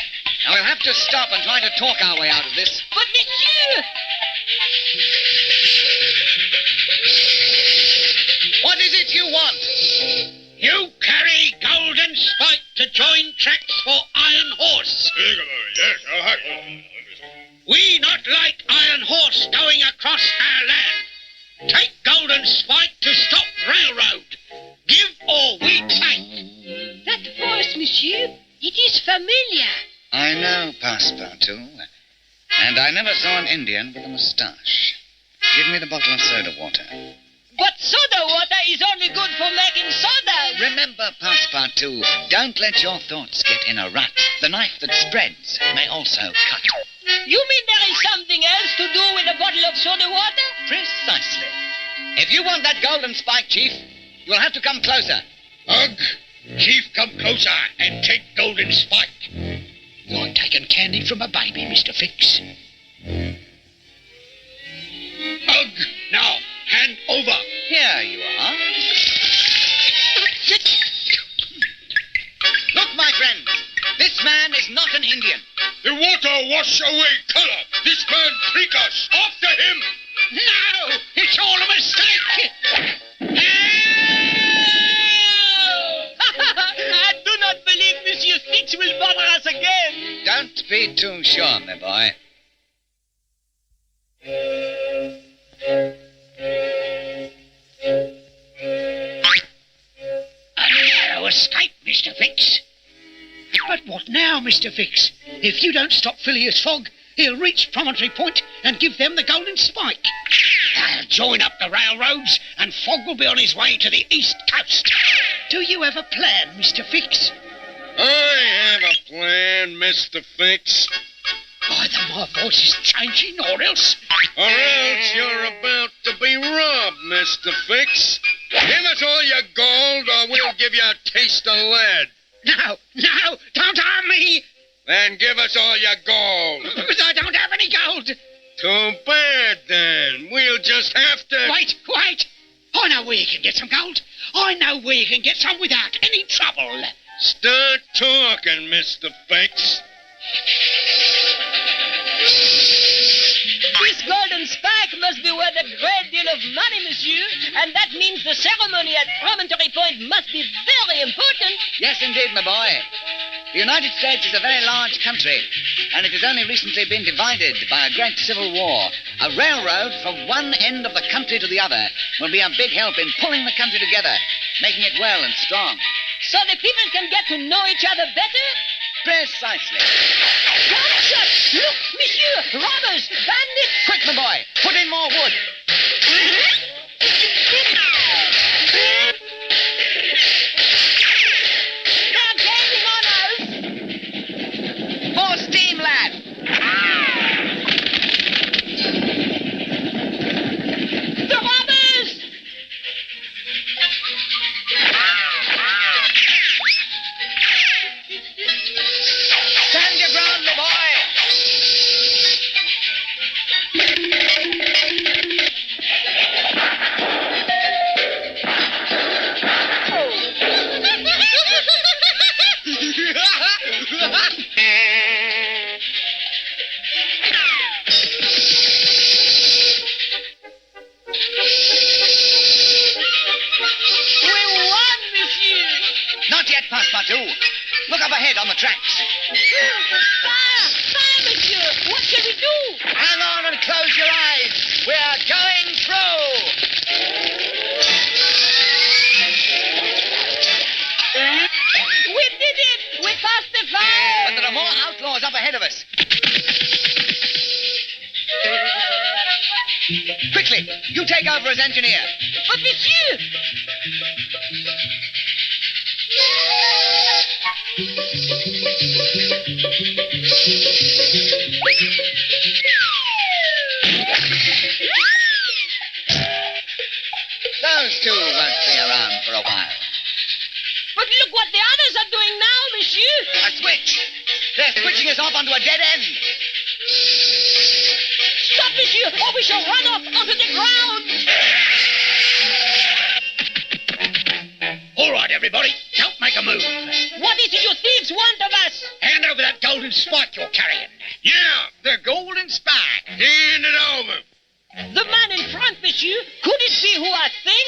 Now we'll have to stop and try to talk our way out of this. But, monsieur... What is it you want? You carry golden spike to join tracks for Iron Horse. Yes, We not like Iron Horse going across our land. Take golden spike to stop railroad. Give or we take. That voice, monsieur, it is familiar. I know, Passepartout. And I never saw an Indian with a moustache. Give me the bottle of soda water. But soda water is only good for making sodas. Remember, Passepartout, don't let your thoughts get in a rut. The knife that spreads may also cut. You mean there is something else to do with a bottle of soda water? Precisely. If you want that golden spike, Chief, you'll have to come closer. Ugh. Chief, come closer and take golden spike. You're taking candy from a baby, Mr. Fix. Ugh. Now, hand over. Here you are. Look, my friends, this man is not an Indian. The water wash away color. This man trick us. After him. No, it's all a mistake. I do not believe Monsieur Fix will bother us again. Don't be too sure, my boy. A narrow escape, Mr. Fix. But what now, Mr. Fix? If you don't stop Phileas Fogg, he'll reach Promontory Point and give them the golden spike. They'll join up the railroads, and Fogg will be on his way to the east coast. Do you have a plan, Mr. Fix? I have a plan, Mr. Fix. Either my voice is changing, or else... Or else you're about to be robbed, Mr. Fix. Give us all your gold, or we'll give you a taste of lead. No, don't harm me. Then give us all your gold. But I don't have any gold. Too bad, then. We'll just have to... Wait. I know where you can get some gold. I know where you can get some without any trouble. Start talking, Mr. Fix. This golden spike must be worth a great deal of money, monsieur. And that means the ceremony at Promontory Point must be very important. Yes, indeed, my boy. The United States is a very large country, and it has only recently been divided by a great civil war. A railroad from one end of the country to the other will be a big help in pulling the country together, making it well and strong. So the people can get to know each other better? Precisely. Gunshots! Look, monsieur! Robbers! Bandits! Quick, my boy! Put in more wood. ahead on the tracks. Fire! Fire, monsieur! What shall we do? Hang on and close your eyes. We're going through. We did it! We passed the fire! But there are more outlaws up ahead of us. Quickly, you take over as engineer. But, monsieur! Those two won't be around for a while. But look what the others are doing now, monsieur! A switch! They're switching us off onto a dead end. Stop, monsieur, or we shall run off onto the ground! All right, everybody, don't make a move. What is it you thieves want of us? Hand over that golden spike you're carrying. Yeah, the golden spike. Hand it over. The man in front, monsieur. Could it be who I think?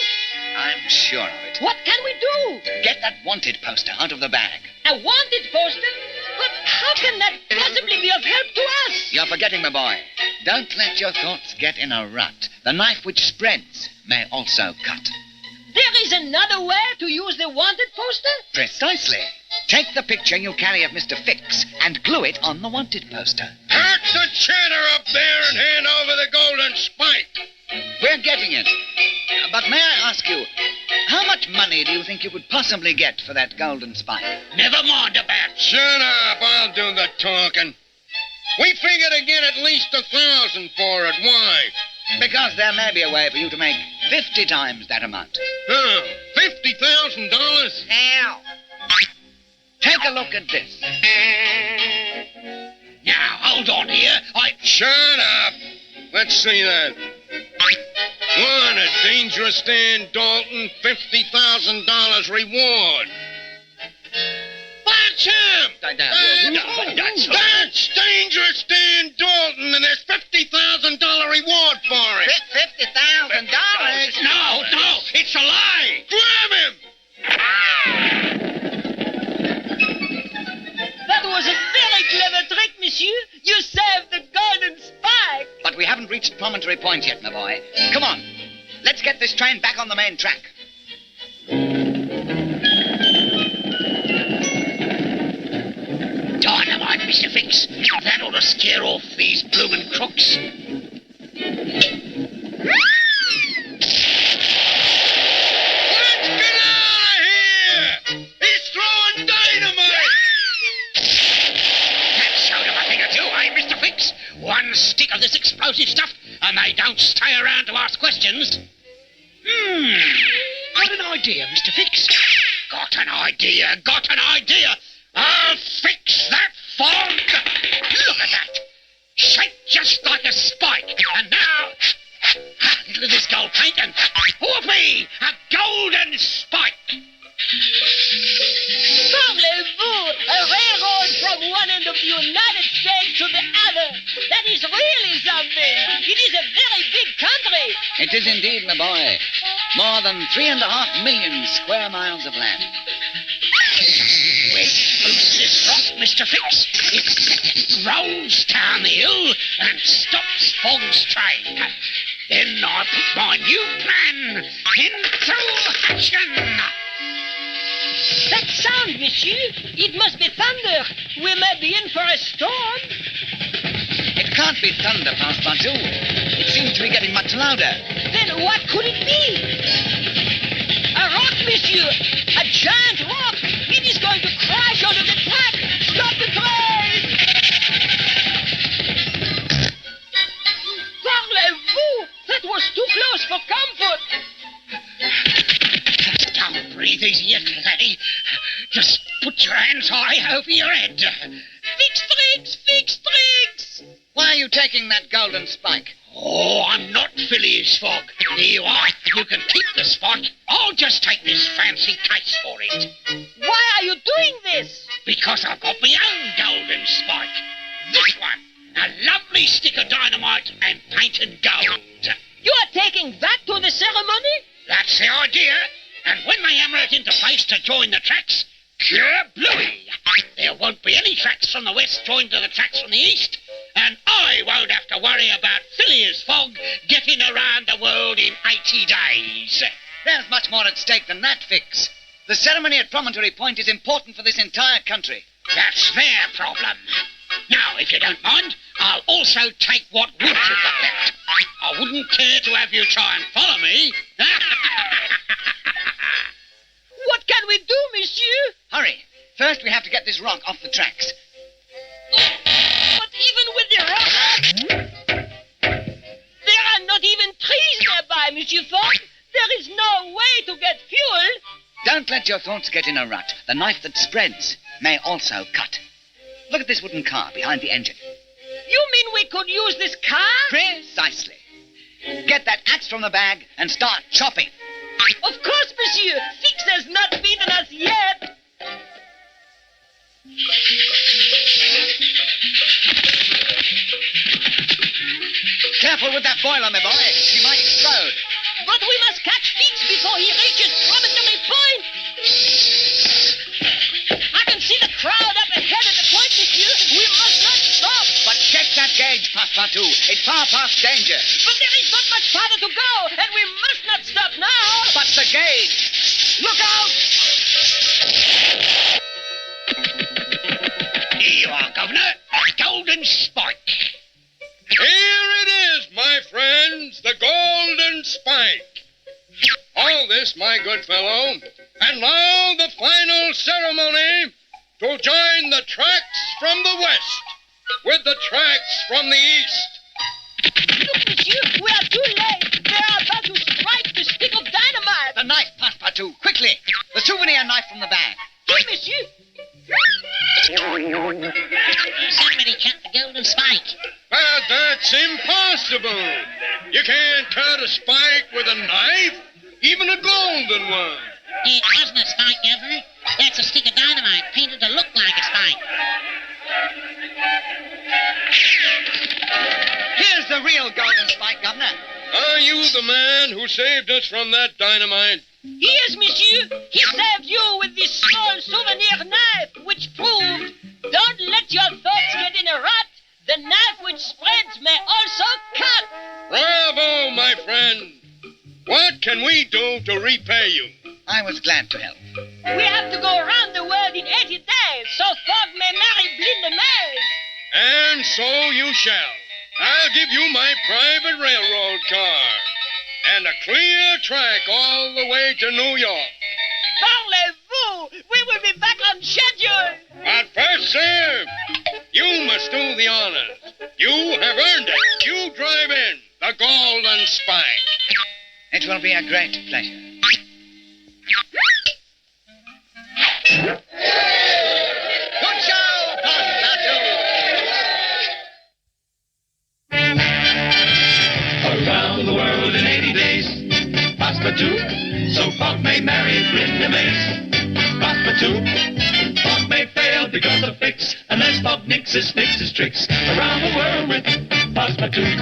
I'm sure of it. What can we do? Get that wanted poster out of the bag. A wanted poster? But how can that possibly be of help to us? You're forgetting, my boy. Don't let your thoughts get in a rut. The knife which spreads may also cut. There is another way to use the wanted poster? Precisely. Take the picture you carry of Mr. Fix and glue it on the wanted poster. Park the chatter up there and hand over the golden spike. We're getting it. But may I ask you, how much money do you think you could possibly get for that golden spike? Never mind about. Shut up. I'll do the talking. We figured to get at least 1,000 for it. Why? Because there may be a way for you to make 50 times that amount. Oh, $50,000? Now, take a look at this. Now, hold on here. Shut up. Let's see that. What a dangerous Dan Dalton, $50,000 reward. That's him! That's dangerous Dan Dalton, and there's $50,000 reward for it. $50,000? No, it's a lie. Grab him! That was a very clever trick, monsieur. You saved the golden spike. But we haven't reached Promontory Point yet, my boy. Come on. Let's get this train back on the main track. Dynamite, Mr. Fix. That ought to scare off these bloomin' crooks. Let's get out of here! He's throwing dynamite! That showed him a thing or two, eh, Mr. Fix? One stick of this explosive stuff, and they don't stay around to ask questions. Got an idea, Mr. Fix. Got an idea. I'll fix that fog. Look at that. Shaped just like a spike. And now, look at this gold paint and whoopee, a golden spike. Parlez-vous, a railroad from one end of the United States to the other. That is really something. It is a very big country. It is indeed, my boy. More than 3.5 million square miles of land. We spruce this rock, Mr. Fix. It rolls down the hill and stops Fogg's train. Then I put my new plan into action. That sound, monsieur. It must be thunder. We may be in for a storm. It can't be thunder, Passepartout. It seems to be getting much louder. Then what could it be? A rock, monsieur. A giant rock. It is going to crash onto the track. Stop the train. Parlez-vous. That was too close for comfort. Don't breathe easy yet, laddie. Just put your hands high over your head. Fix tricks. Why are you taking that golden spike? Oh, I'm not Phileas Fogg. Here you are. You can keep the spike. I'll just take this fancy case for it. Why are you doing this? Because I've got my own golden spike. This one. A lovely stick of dynamite and painted gold. You are taking that to the ceremony? That's the idea. And when they hammer it into place to join the tracks, kerblooey! There won't be any tracks from the west joined to the tracks from the east. And I won't have to worry about Phileas Fogg getting around the world in 80 days. There's much more at stake than that, Fix. The ceremony at Promontory Point is important for this entire country. That's their problem. Now, if you don't mind, I'll also take what wood you've got left. I wouldn't care to have you try and follow me. What can we do, monsieur? Hurry. First, we have to get this rock off the tracks. But even with the rock, there are not even trees nearby, Monsieur Fogg. There is no way to get fuel. Don't let your thoughts get in a rut. The knife that spreads may also cut. Look at this wooden car behind the engine. You mean we could use this car? Precisely. Get that axe from the bag and start chopping. Of course, monsieur. Fix has not beaten us yet. Careful with that boiler, my boy. She might explode. But we must catch Fix before he reaches Promontory Point. I can see the crowd up ahead at the point, monsieur. We must not stop. But check that gauge, Passepartout. It's far past danger. But there is not much farther to go, and we must not stop now. But the gauge. Look out! Here you are, Governor. A golden spike. Here it is, my friends, the golden spike. All this, my good fellow. And now the final ceremony to join the tracks from the west with the tracks from the east. Look, monsieur, we are too late. They are about to strike the stick of dynamite. The knife, Passepartout, quickly. The souvenir knife from the bag. Here, monsieur. Somebody cut the golden spike. But that's impossible. You can't cut a spike with a knife, even a golden one. It wasn't a spike, Governor. That's a stick of dynamite painted to look like a spike. Here's the real golden spike, Governor. Are you the man who saved us from that dynamite? Yes, monsieur. He saved you with this small souvenir knife, which proved, don't let your thoughts get in a rut. The knife which spreads may also cut. Bravo, my friend. What can we do to repay you? I was glad to help. We have to go around the world in 80 days, so Fogg may marry BeeLinda. And so you shall. I'll give you my private railroad car. And a clear track all the way to New York. Parlez-vous! We will be back on schedule! But first, sir, you must do the honors. You have earned it. You drive in the golden spike. It will be a great pleasure. Good show, Passepartout! Around the world in 80 days. Passepartout, so Fogg may marry BeeLinda. Passepartout, Fogg may fail because of Fix, unless Fogg fixes tricks. Around the world with Passepartout.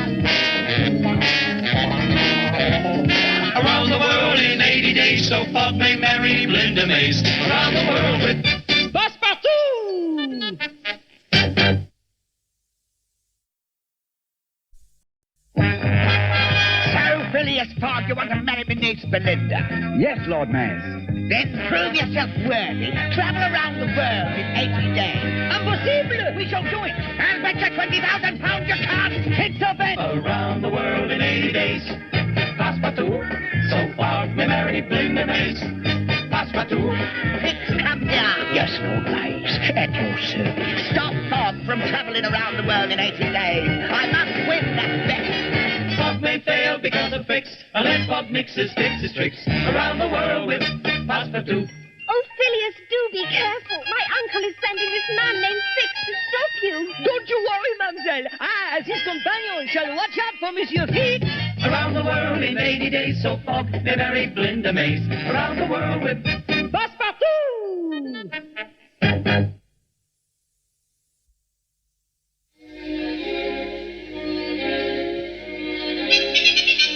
Around the world in 80 days, so Fogg may marry BeeLinda. Around the world with Passepartout! Phileas Fogg, you want to marry my niece BeeLinda? Yes, Lord Mayor. Then prove yourself worthy. Travel around the world in 80 days. Impossible! We shall do it. I'll bet you 20,000 pounds you can't. It's a bet. Around the world in 80 days. Passepartout, so Fogg may marry BeeLinda. Passepartout. Fix, come here. Yes, Lord Mayor. At your service. Stop Fogg from traveling around the world in 80 days. I must win that bet. Fogg may fail because of Fix, unless Fogg fixes tricks. Around the world with Passepartout. Oh, Phileas, do be careful. My uncle is sending this man named Fix to stop you. Don't you worry, mademoiselle. I, as his companion, shall watch out for Monsieur Fix. Around the world in 80 days, so Fogg may marry BeeLinda. Around the world with Passepartout!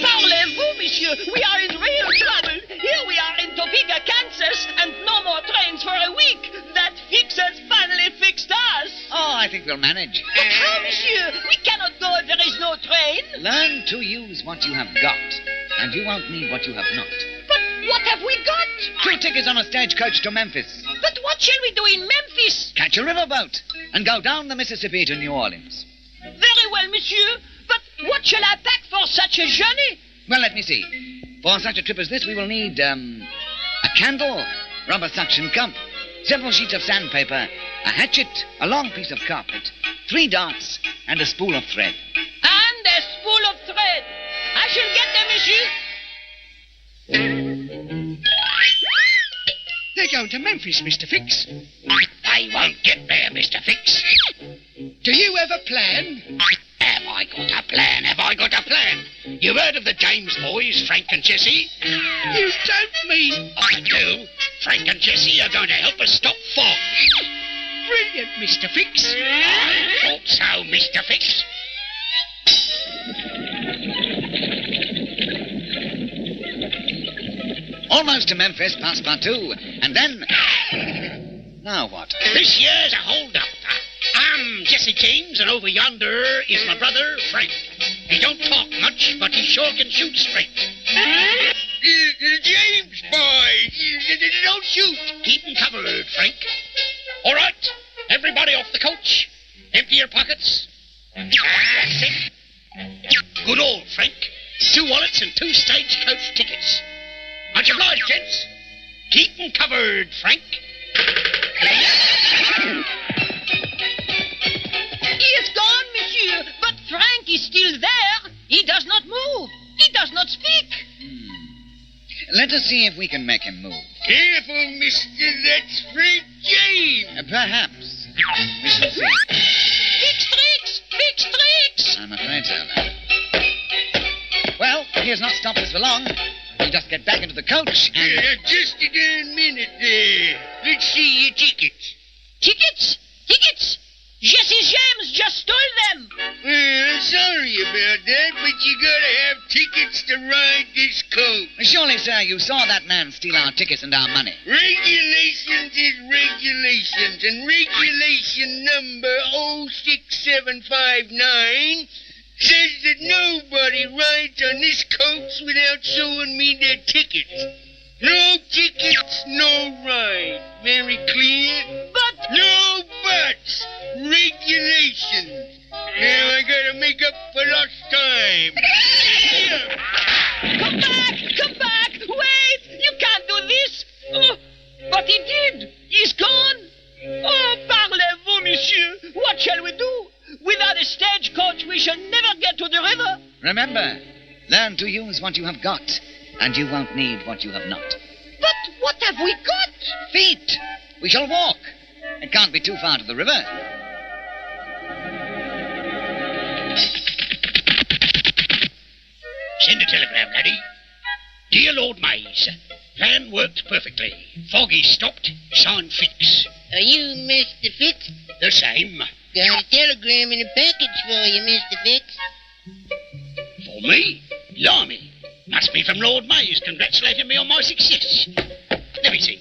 Parlez-vous, monsieur? We are in real trouble. Here we are in Topeka, Kansas, and no more trains for a week. That Fix has think we'll manage. But how, monsieur? We cannot go if there is no train. Learn to use what you have got, and you won't need what you have not. But what have we got? 2 tickets on a stagecoach to Memphis. But what shall we do in Memphis? Catch a riverboat and go down the Mississippi to New Orleans. Very well, monsieur. But what shall I pack for such a journey? Well, let me see. For such a trip as this, we will need a candle, rubber suction cup, several sheets of sandpaper, a hatchet, a long piece of carpet, 3 darts, and a spool of thread. And a spool of thread. I shall get them, monsieur. They're going to Memphis, Mr. Fix. They won't get there, Mr. Fix. Do you have a plan? Have I got a plan? Have I got a plan? You've heard of the James boys, Frank and Jesse? You don't mean... I do. Frank and Jesse are going to help us stop Fogg. Brilliant, Mr. Fix. I thought so, Mr. Fix. Almost to Memphis, Passepartout, and then... Now what? This year's a hold-up. I'm Jesse James, and over yonder is my brother, Frank. He don't talk much, but he sure can shoot straight. James, boy, don't shoot. Keep him covered, Frank. All right, everybody off the coach. Empty your pockets. That's it. Good old Frank. 2 wallets and 2 stagecoach tickets. Much obliged, gents. Keep them covered, Frank. He is gone, monsieur. But Frank is still there. He does not move. He does not speak. Let us see if we can make him move. Careful, mister. That's Frank James. Perhaps. We shall see. Fix tricks! Fix tricks! I'm afraid so, lad. Well, he has not stopped us for long. We'll just get back into the coach and... Just a darn minute there. Let's see your tickets. Tickets? Tickets? Jesse James just stole them. Well, sorry about that, but you gotta have tickets to ride this coach. Surely, sir, you saw that man steal our tickets and our money. Regulations is regulations, and regulation number 06759 says that nobody rides on this coach without showing me their tickets. No tickets, no ride. Very clear? But... No buts. Regulations. Now I gotta make up for lost time. Come back! Come back! Wait! You can't do this! Oh, but he did! He's gone! Oh, parlez-vous, monsieur! What shall we do? Without a stagecoach, we shall never get to the river. Remember, learn to use what you have got, and you won't need what you have not. But what have we got? Feet! We shall walk. It can't be too far to the river. Send a telegram, laddie. Dear Lord Mays, plan worked perfectly. Foggy stopped, signed Fix. Are you Mr. Fix? The same. Got a telegram in a package for you, Mr. Fix. For me? Blimey. Must be from Lord Mays congratulating me on my success. Let me see.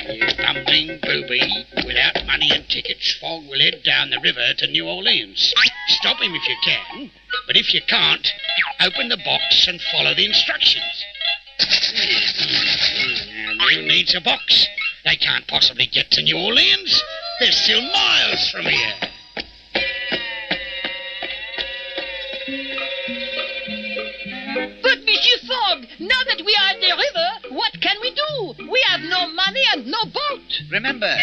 You bumbling booby. Without money and tickets, Fogg will head down the river to New Orleans. Stop him if you can, but if you can't, open the box and follow the instructions. Who needs a box? They can't possibly get to New Orleans. They're still miles from here. But, Monsieur Fogg, now that we are at the river, what can we do? We have no money and no boat. Remember,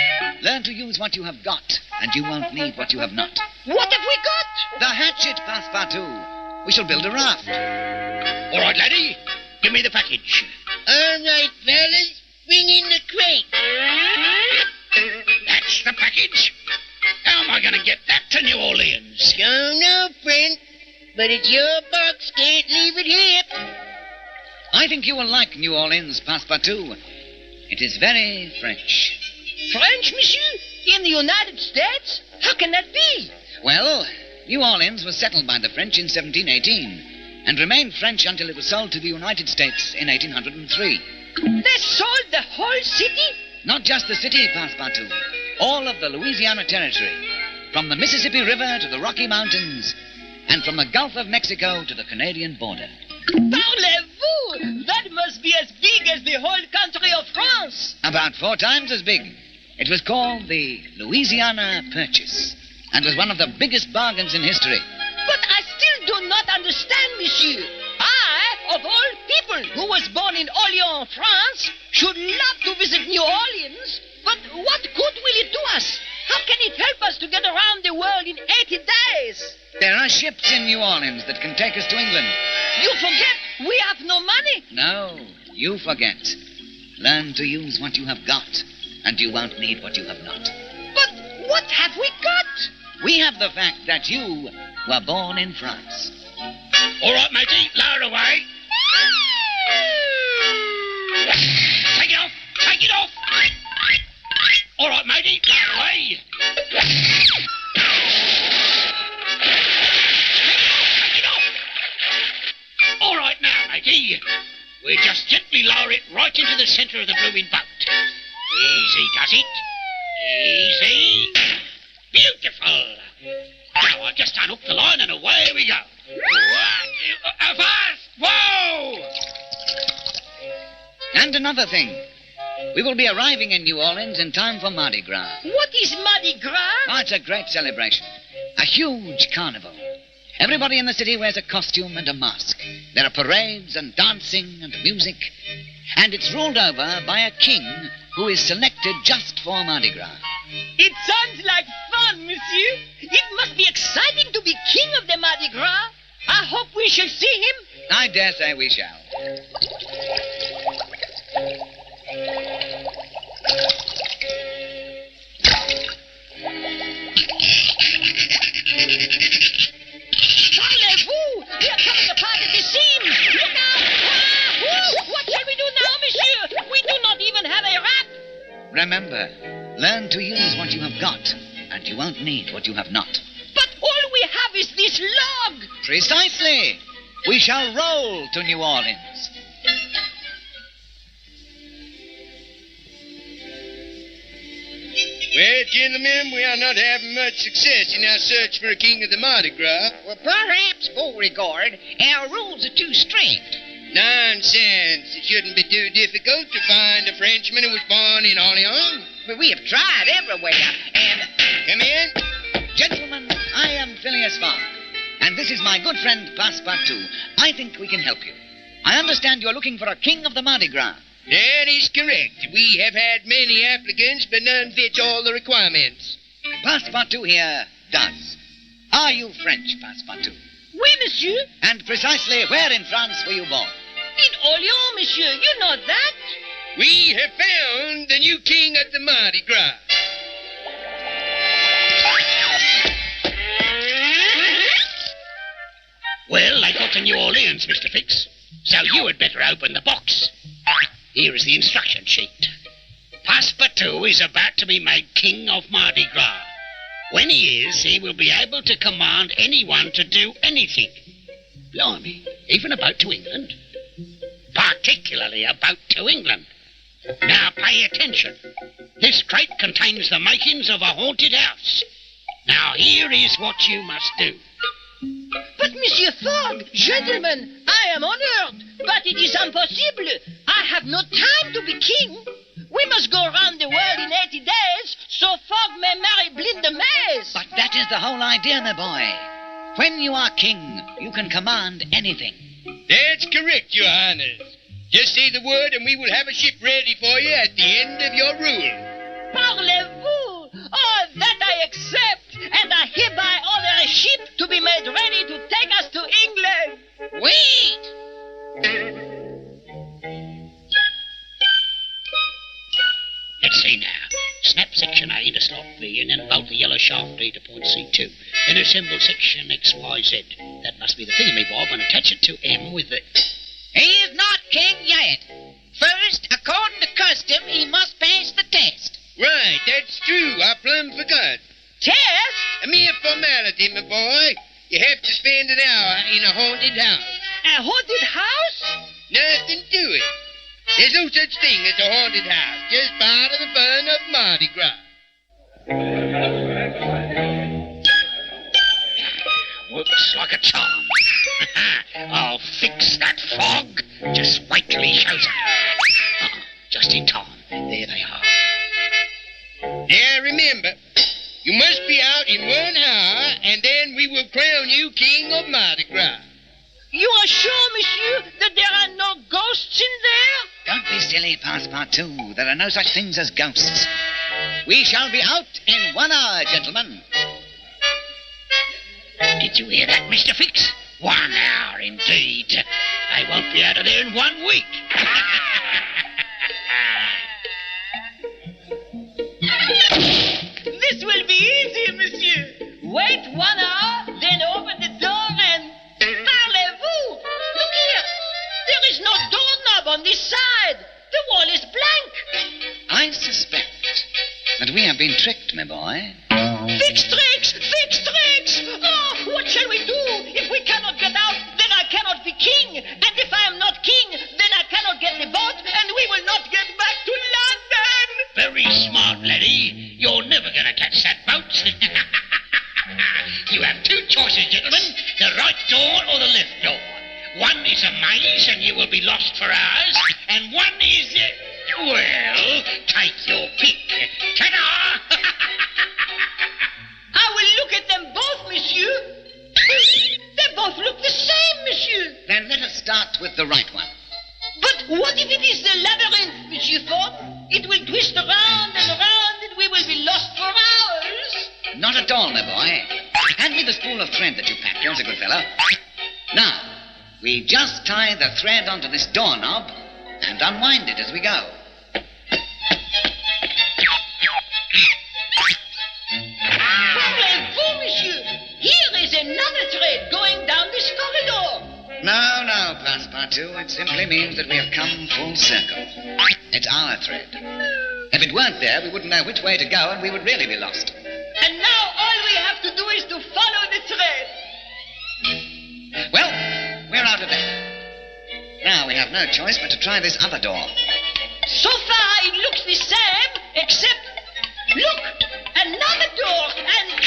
learn to use what you have got, and you won't need what you have not. What have we got? The hatchet, Passepartout. We shall build a raft. All right, laddie. Give me the package. All right, fellas. Bring in the crate. That's the package. How am I going to get that to New Orleans? Don't know, friend. But it's your box. Can't leave it here. I think you will like New Orleans, Passepartout. It is very French. French, monsieur? In the United States? How can that be? Well, New Orleans was settled by the French in 1718 and remained French until it was sold to the United States in 1803. They sold the whole city? Not just the city, Passepartout. all of the Louisiana Territory, from the Mississippi River to the Rocky Mountains, and from the Gulf of Mexico to the Canadian border. Parlez-vous? That must be as big as the whole country of France. About 4 times as big. It was called the Louisiana Purchase, and was one of the biggest bargains in history. But I still do not understand, monsieur. I, of all people who was born in Orléans, France, should love to visit New Orleans. But what good will it do us? How can it help us to get around the world in 80 days? There are ships in New Orleans that can take us to England. You forget we have no money. No, you forget. Learn to use what you have got, and you won't need what you have not. But what have we got? We have the fact that you were born in France. All right, matey, lower away. Take it off! Take it off! All right, matey, lower away. Take it off! All right now, matey. We just gently lower it right into the centre of the blooming boat. Easy does it. Easy. Beautiful. Now I'll just unhook the line and away we go. Fast! Whoa! And another thing. We will be arriving in New Orleans in time for Mardi Gras. What is Mardi Gras? Oh, it's a great celebration. A huge carnival. Everybody in the city wears a costume and a mask. There are parades and dancing and music. And it's ruled over by a king who is selected just for Mardi Gras. It sounds like fun, monsieur. It must be exciting to be king of the Mardi Gras. I hope we shall see him. I dare say we shall. Parlez-vous! We are coming apart at the seams. Look out! What shall we do now, monsieur? We do not even have a wrap. Remember, learn to use what you have got, and you won't need what you have not. But all we have is this log. Precisely. We shall roll to New Orleans. Well, gentlemen, we are not having much success in our search for a king of the Mardi Gras. Well, perhaps, Beauregard, our rules are too strict. Nonsense. It shouldn't be too difficult to find a Frenchman who was born in Orleans. But we have tried everywhere, and... Come in. Gentlemen, I am Phileas Fogg, and this is my good friend Passepartout. I think we can help you. I understand you're looking for a king of the Mardi Gras. That is correct. We have had many applicants, but none fits all the requirements. Passepartout here does. Are you French, Passepartout? Oui, monsieur. And precisely where in France were you born? In Orléans, monsieur. You know that. We have found the new king of the Mardi Gras. Well, I got to New Orleans, Mr. Fix, so you had better open the box. Here is the instruction sheet. Passepartout is about to be made king of Mardi Gras. When he is, he will be able to command anyone to do anything. Blimey, even a boat to England? Particularly a boat to England. Now pay attention. This crate contains the makings of a haunted house. Now here is what you must do. But, Monsieur Fogg, gentlemen, I am honored, but it is impossible. I have no time to be king. We must go around the world in 80 days, so Fogg may marry BeeLinda Mays. But that is the whole idea, my boy. When you are king, you can command anything. That's correct, Your Highness. Just say the word and we will have a ship ready for you at the end of your rule. Parlez-vous? Oh, that I accept, and I hereby order a ship to be made ready to take us to England. Wait! Let's see now. Snap section A to slot B, and then bolt the yellow shaft D to point C2. Then assemble section XYZ. That must be the thingamy-bob, and attach it to M with the... He is not king yet. First, according to custom, he must pass the test. Right, that's true. I plumb forgot. Test? A mere formality, my boy. You have to spend an hour in a haunted house. A haunted house? Nothing to it. There's no such thing as a haunted house. Just part of the fun of Mardi Gras. Works like a charm. I'll fix that Fogg. Just wait till he shows up. Just in time. There they are. Now remember, you must be out in 1 hour, and then we will crown you king of Mardi Gras. You are sure, monsieur, that there are no ghosts in there? Don't be silly, Passepartout. There are no such things as ghosts. We shall be out in 1 hour, gentlemen. Did you hear that, Mr. Fix? 1 hour, indeed. I won't be out of there in 1 week. This will be easy, monsieur. Wait 1 hour, then open the door and... Parlez-vous! Look here. There is no doorknob on this side. The wall is blank. I suspect that we have been tricked, my boy. Fix tricks! Fix tricks! Oh, what shall we do? If we cannot get out, then I cannot be king. And if I am not king, then I cannot get the boat, and we will not get back to London. Very smart, laddie. You're never going to catch that boat. You have 2 choices, gentlemen. The right door or the left door. One is a maze, and you will be lost for hours. And one is... well, take your pick. Ta-da! I will look at them both, monsieur. They both look the same, monsieur. Then let us start with the right one. But what if it is the labyrinth, Monsieur Fogg? It will twist around and around, and we will be lost for hours. Not at all, my boy. Hand me the spool of thread that you packed. You're a good fellow. Now, we just tie the thread onto this doorknob and unwind it as we go. Parlez-vous, monsieur? Here is another thread going down this corridor. No, Passepartout. It simply means that we have come full circle. It's our thread. If it weren't there, we wouldn't know which way to go, and we would really be lost. And now all we have to do is to follow the thread. Well, we're out of there. Now we have no choice but to try this other door. So far, it looks the same, except... Look! Another door, and...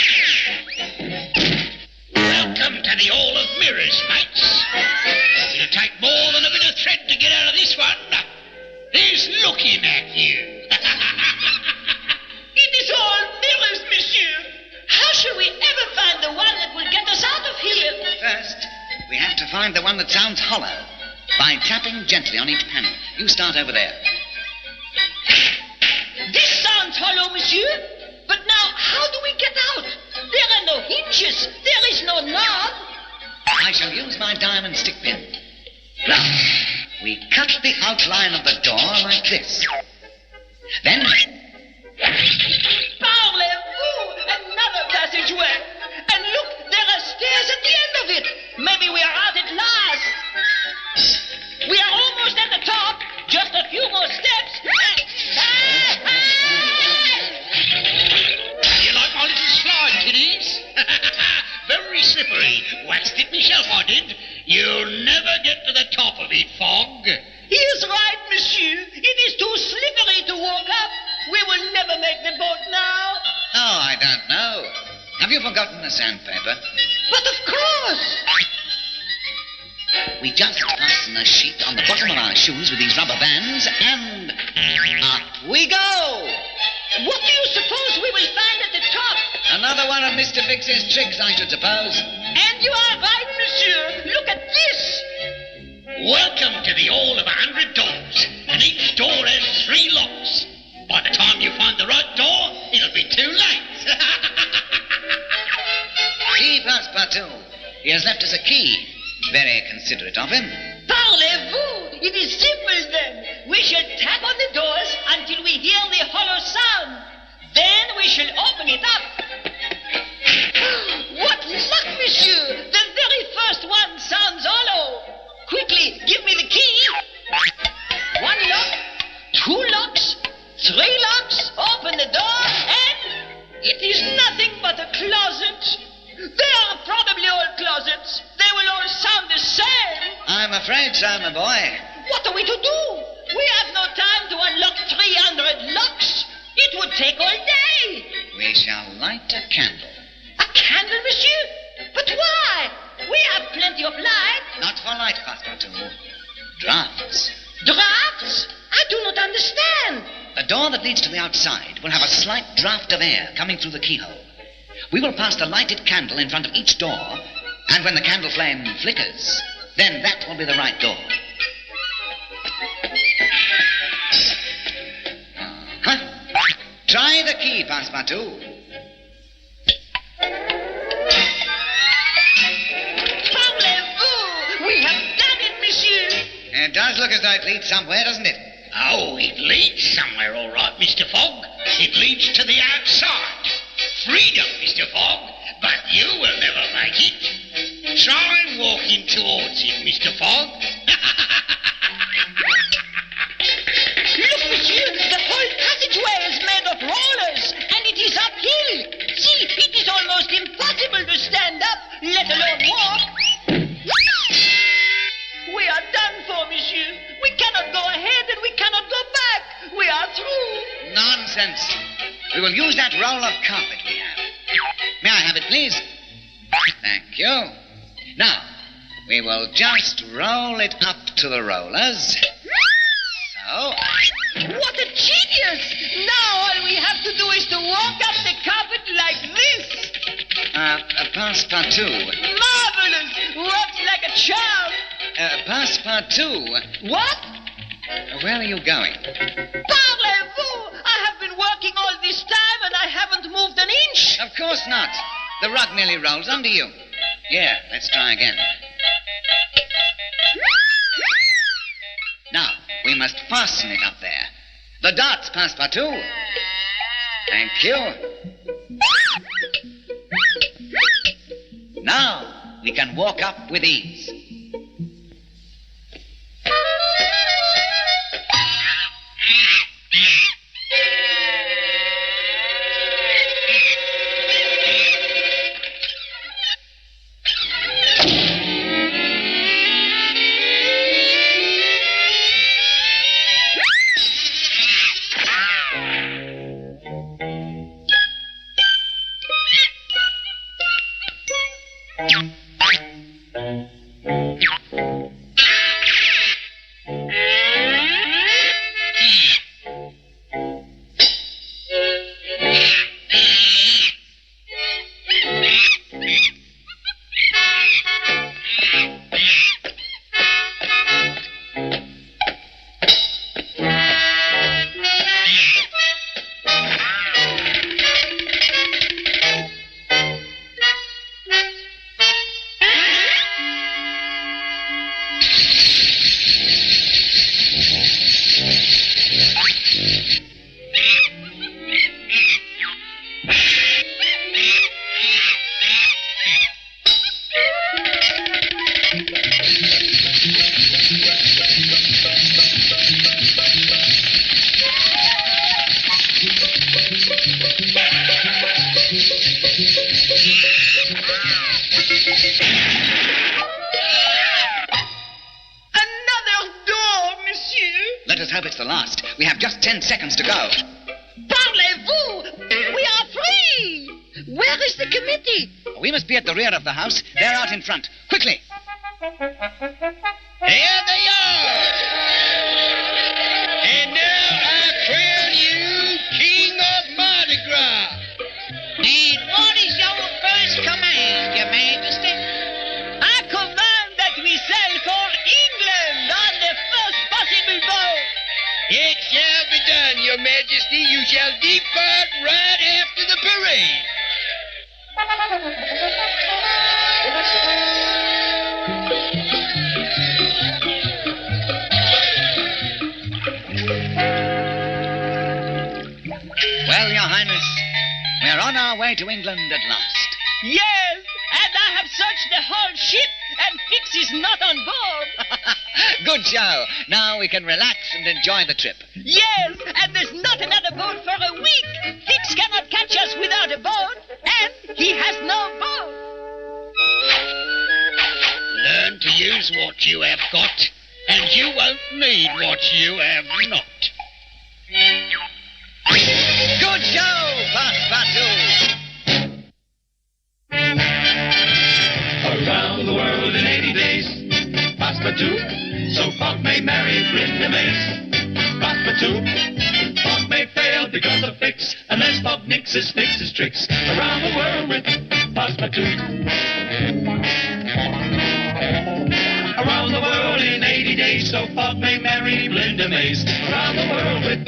Welcome to the Hall of Mirrors, mates. It'll take more than a bit of thread to get out of this one. Who's looking at you? It is all mirrors, monsieur. How shall we ever find the one that will get us out of here? First, we have to find the one that sounds hollow by tapping gently on each panel. You start over there. This sounds hollow, monsieur. But now, how do we get out? There are no hinges. There is no knob. I shall use my diamond stick pin. Now, we cut the outline of the door like this. Then... Parlez-vous! Another passageway. And look, there are stairs at the end of it. Maybe we are out at last. We are almost at the top. Just a few more steps. You like my little slide, kiddies? Very slippery. Waxed it myself, I did. You'll never get to the top of it, Fogg. He is right, monsieur. It is too slippery to walk up. We will never make the boat now. Oh, I don't know. Have you forgotten the sandpaper? But of course. We just fasten a sheet on the bottom of our shoes with these rubber bands, and up we go. What do you suppose we will find at the top? Another one of Mr. Fix's tricks, I should suppose. And you are right, monsieur. Look at this. Welcome to the Hall of 100 Doors, and each door has 3 locks. By the time you find the right door, it'll be too late. See, Passepartout. He has left us a key. Very considerate of him. Parlez-vous! It is simple then. We shall tap on the doors until we hear the hollow sound. Then we shall open it up. What luck, monsieur! The very first one sounds hollow. Quickly, give me the key. 1 lock, 2 locks, 3 locks. Open the door, and it is nothing but a closet. They are probably all closets. They will all sound the same. I'm afraid so, my boy. What are we to do? We have no time to unlock 300 locks. It would take all day. say? We shall light a candle. A candle, monsieur? But why? We have plenty of light. Not for light, Passepartout. Drafts. Drafts? I do not understand. The door that leads to the outside will have a slight draft of air coming through the keyhole. We will pass the lighted candle in front of each door, and when the candle flame flickers, then that will be the right door. Try the key, Passepartout. Parlez-vous! We have done it, monsieur. It does look as though it leads somewhere, doesn't it? Oh, it leads somewhere, all right, Mr. Fogg. It leads to the outside. Freedom, Mr. Fogg, but you will never make it. Try walking towards it, Mr. Fogg. Look, monsieur, the whole passageway is made of rollers, and it is uphill. See, it is almost impossible to stand up, let alone walk. We are done for, monsieur. We cannot go ahead and we cannot go back. We are through. Nonsense. We will use that roll of carpet we have. May I have it, please? Thank you. Now, we will just roll it up to the rollers. So. What a genius! Now all we have to do is to walk up the carpet like this. Passepartout. Marvelous! Works like a charm. Passepartout. What? Where are you going? Parlez-vous! I have been working all this time and I haven't moved an inch. Of course not. The rug nearly rolls under you. Here, let's try again. Now, we must fasten it up there. The darts, Passepartout. Thank you. Now, we can walk up with ease. Let us hope it's the last. We have just 10 seconds to go. Parlez-vous! We are free! Where is the committee? We must be at the rear of the house. They're out in front. Quickly! Here they are! And now I crown you King of Mardi Gras. And what is your first command, Your Majesty? I command that we sail for England on the first possible boat. It shall be done, Your Majesty. You shall depart right after the parade. Well, Your Highness, we're on our way to England at last. Yes, and I have searched the whole ship, and Fix is not on board. Good show. Now we can relax and enjoy the trip. Yes, and there's not another boat for a week. Fix cannot catch us without a boat, and he has no boat. Learn to use what you have got, and you won't need what you have not. Good show, Passepartout. Around the world in 80 days. Passepartout, so Fogg may marry Glinda Mace. Passepartout, Fogg may fail because of fix, unless Fogg fixes tricks. Around the world with Passepartout. Around the world in 80 days, so Fogg may marry Glinda Mace. Around the world with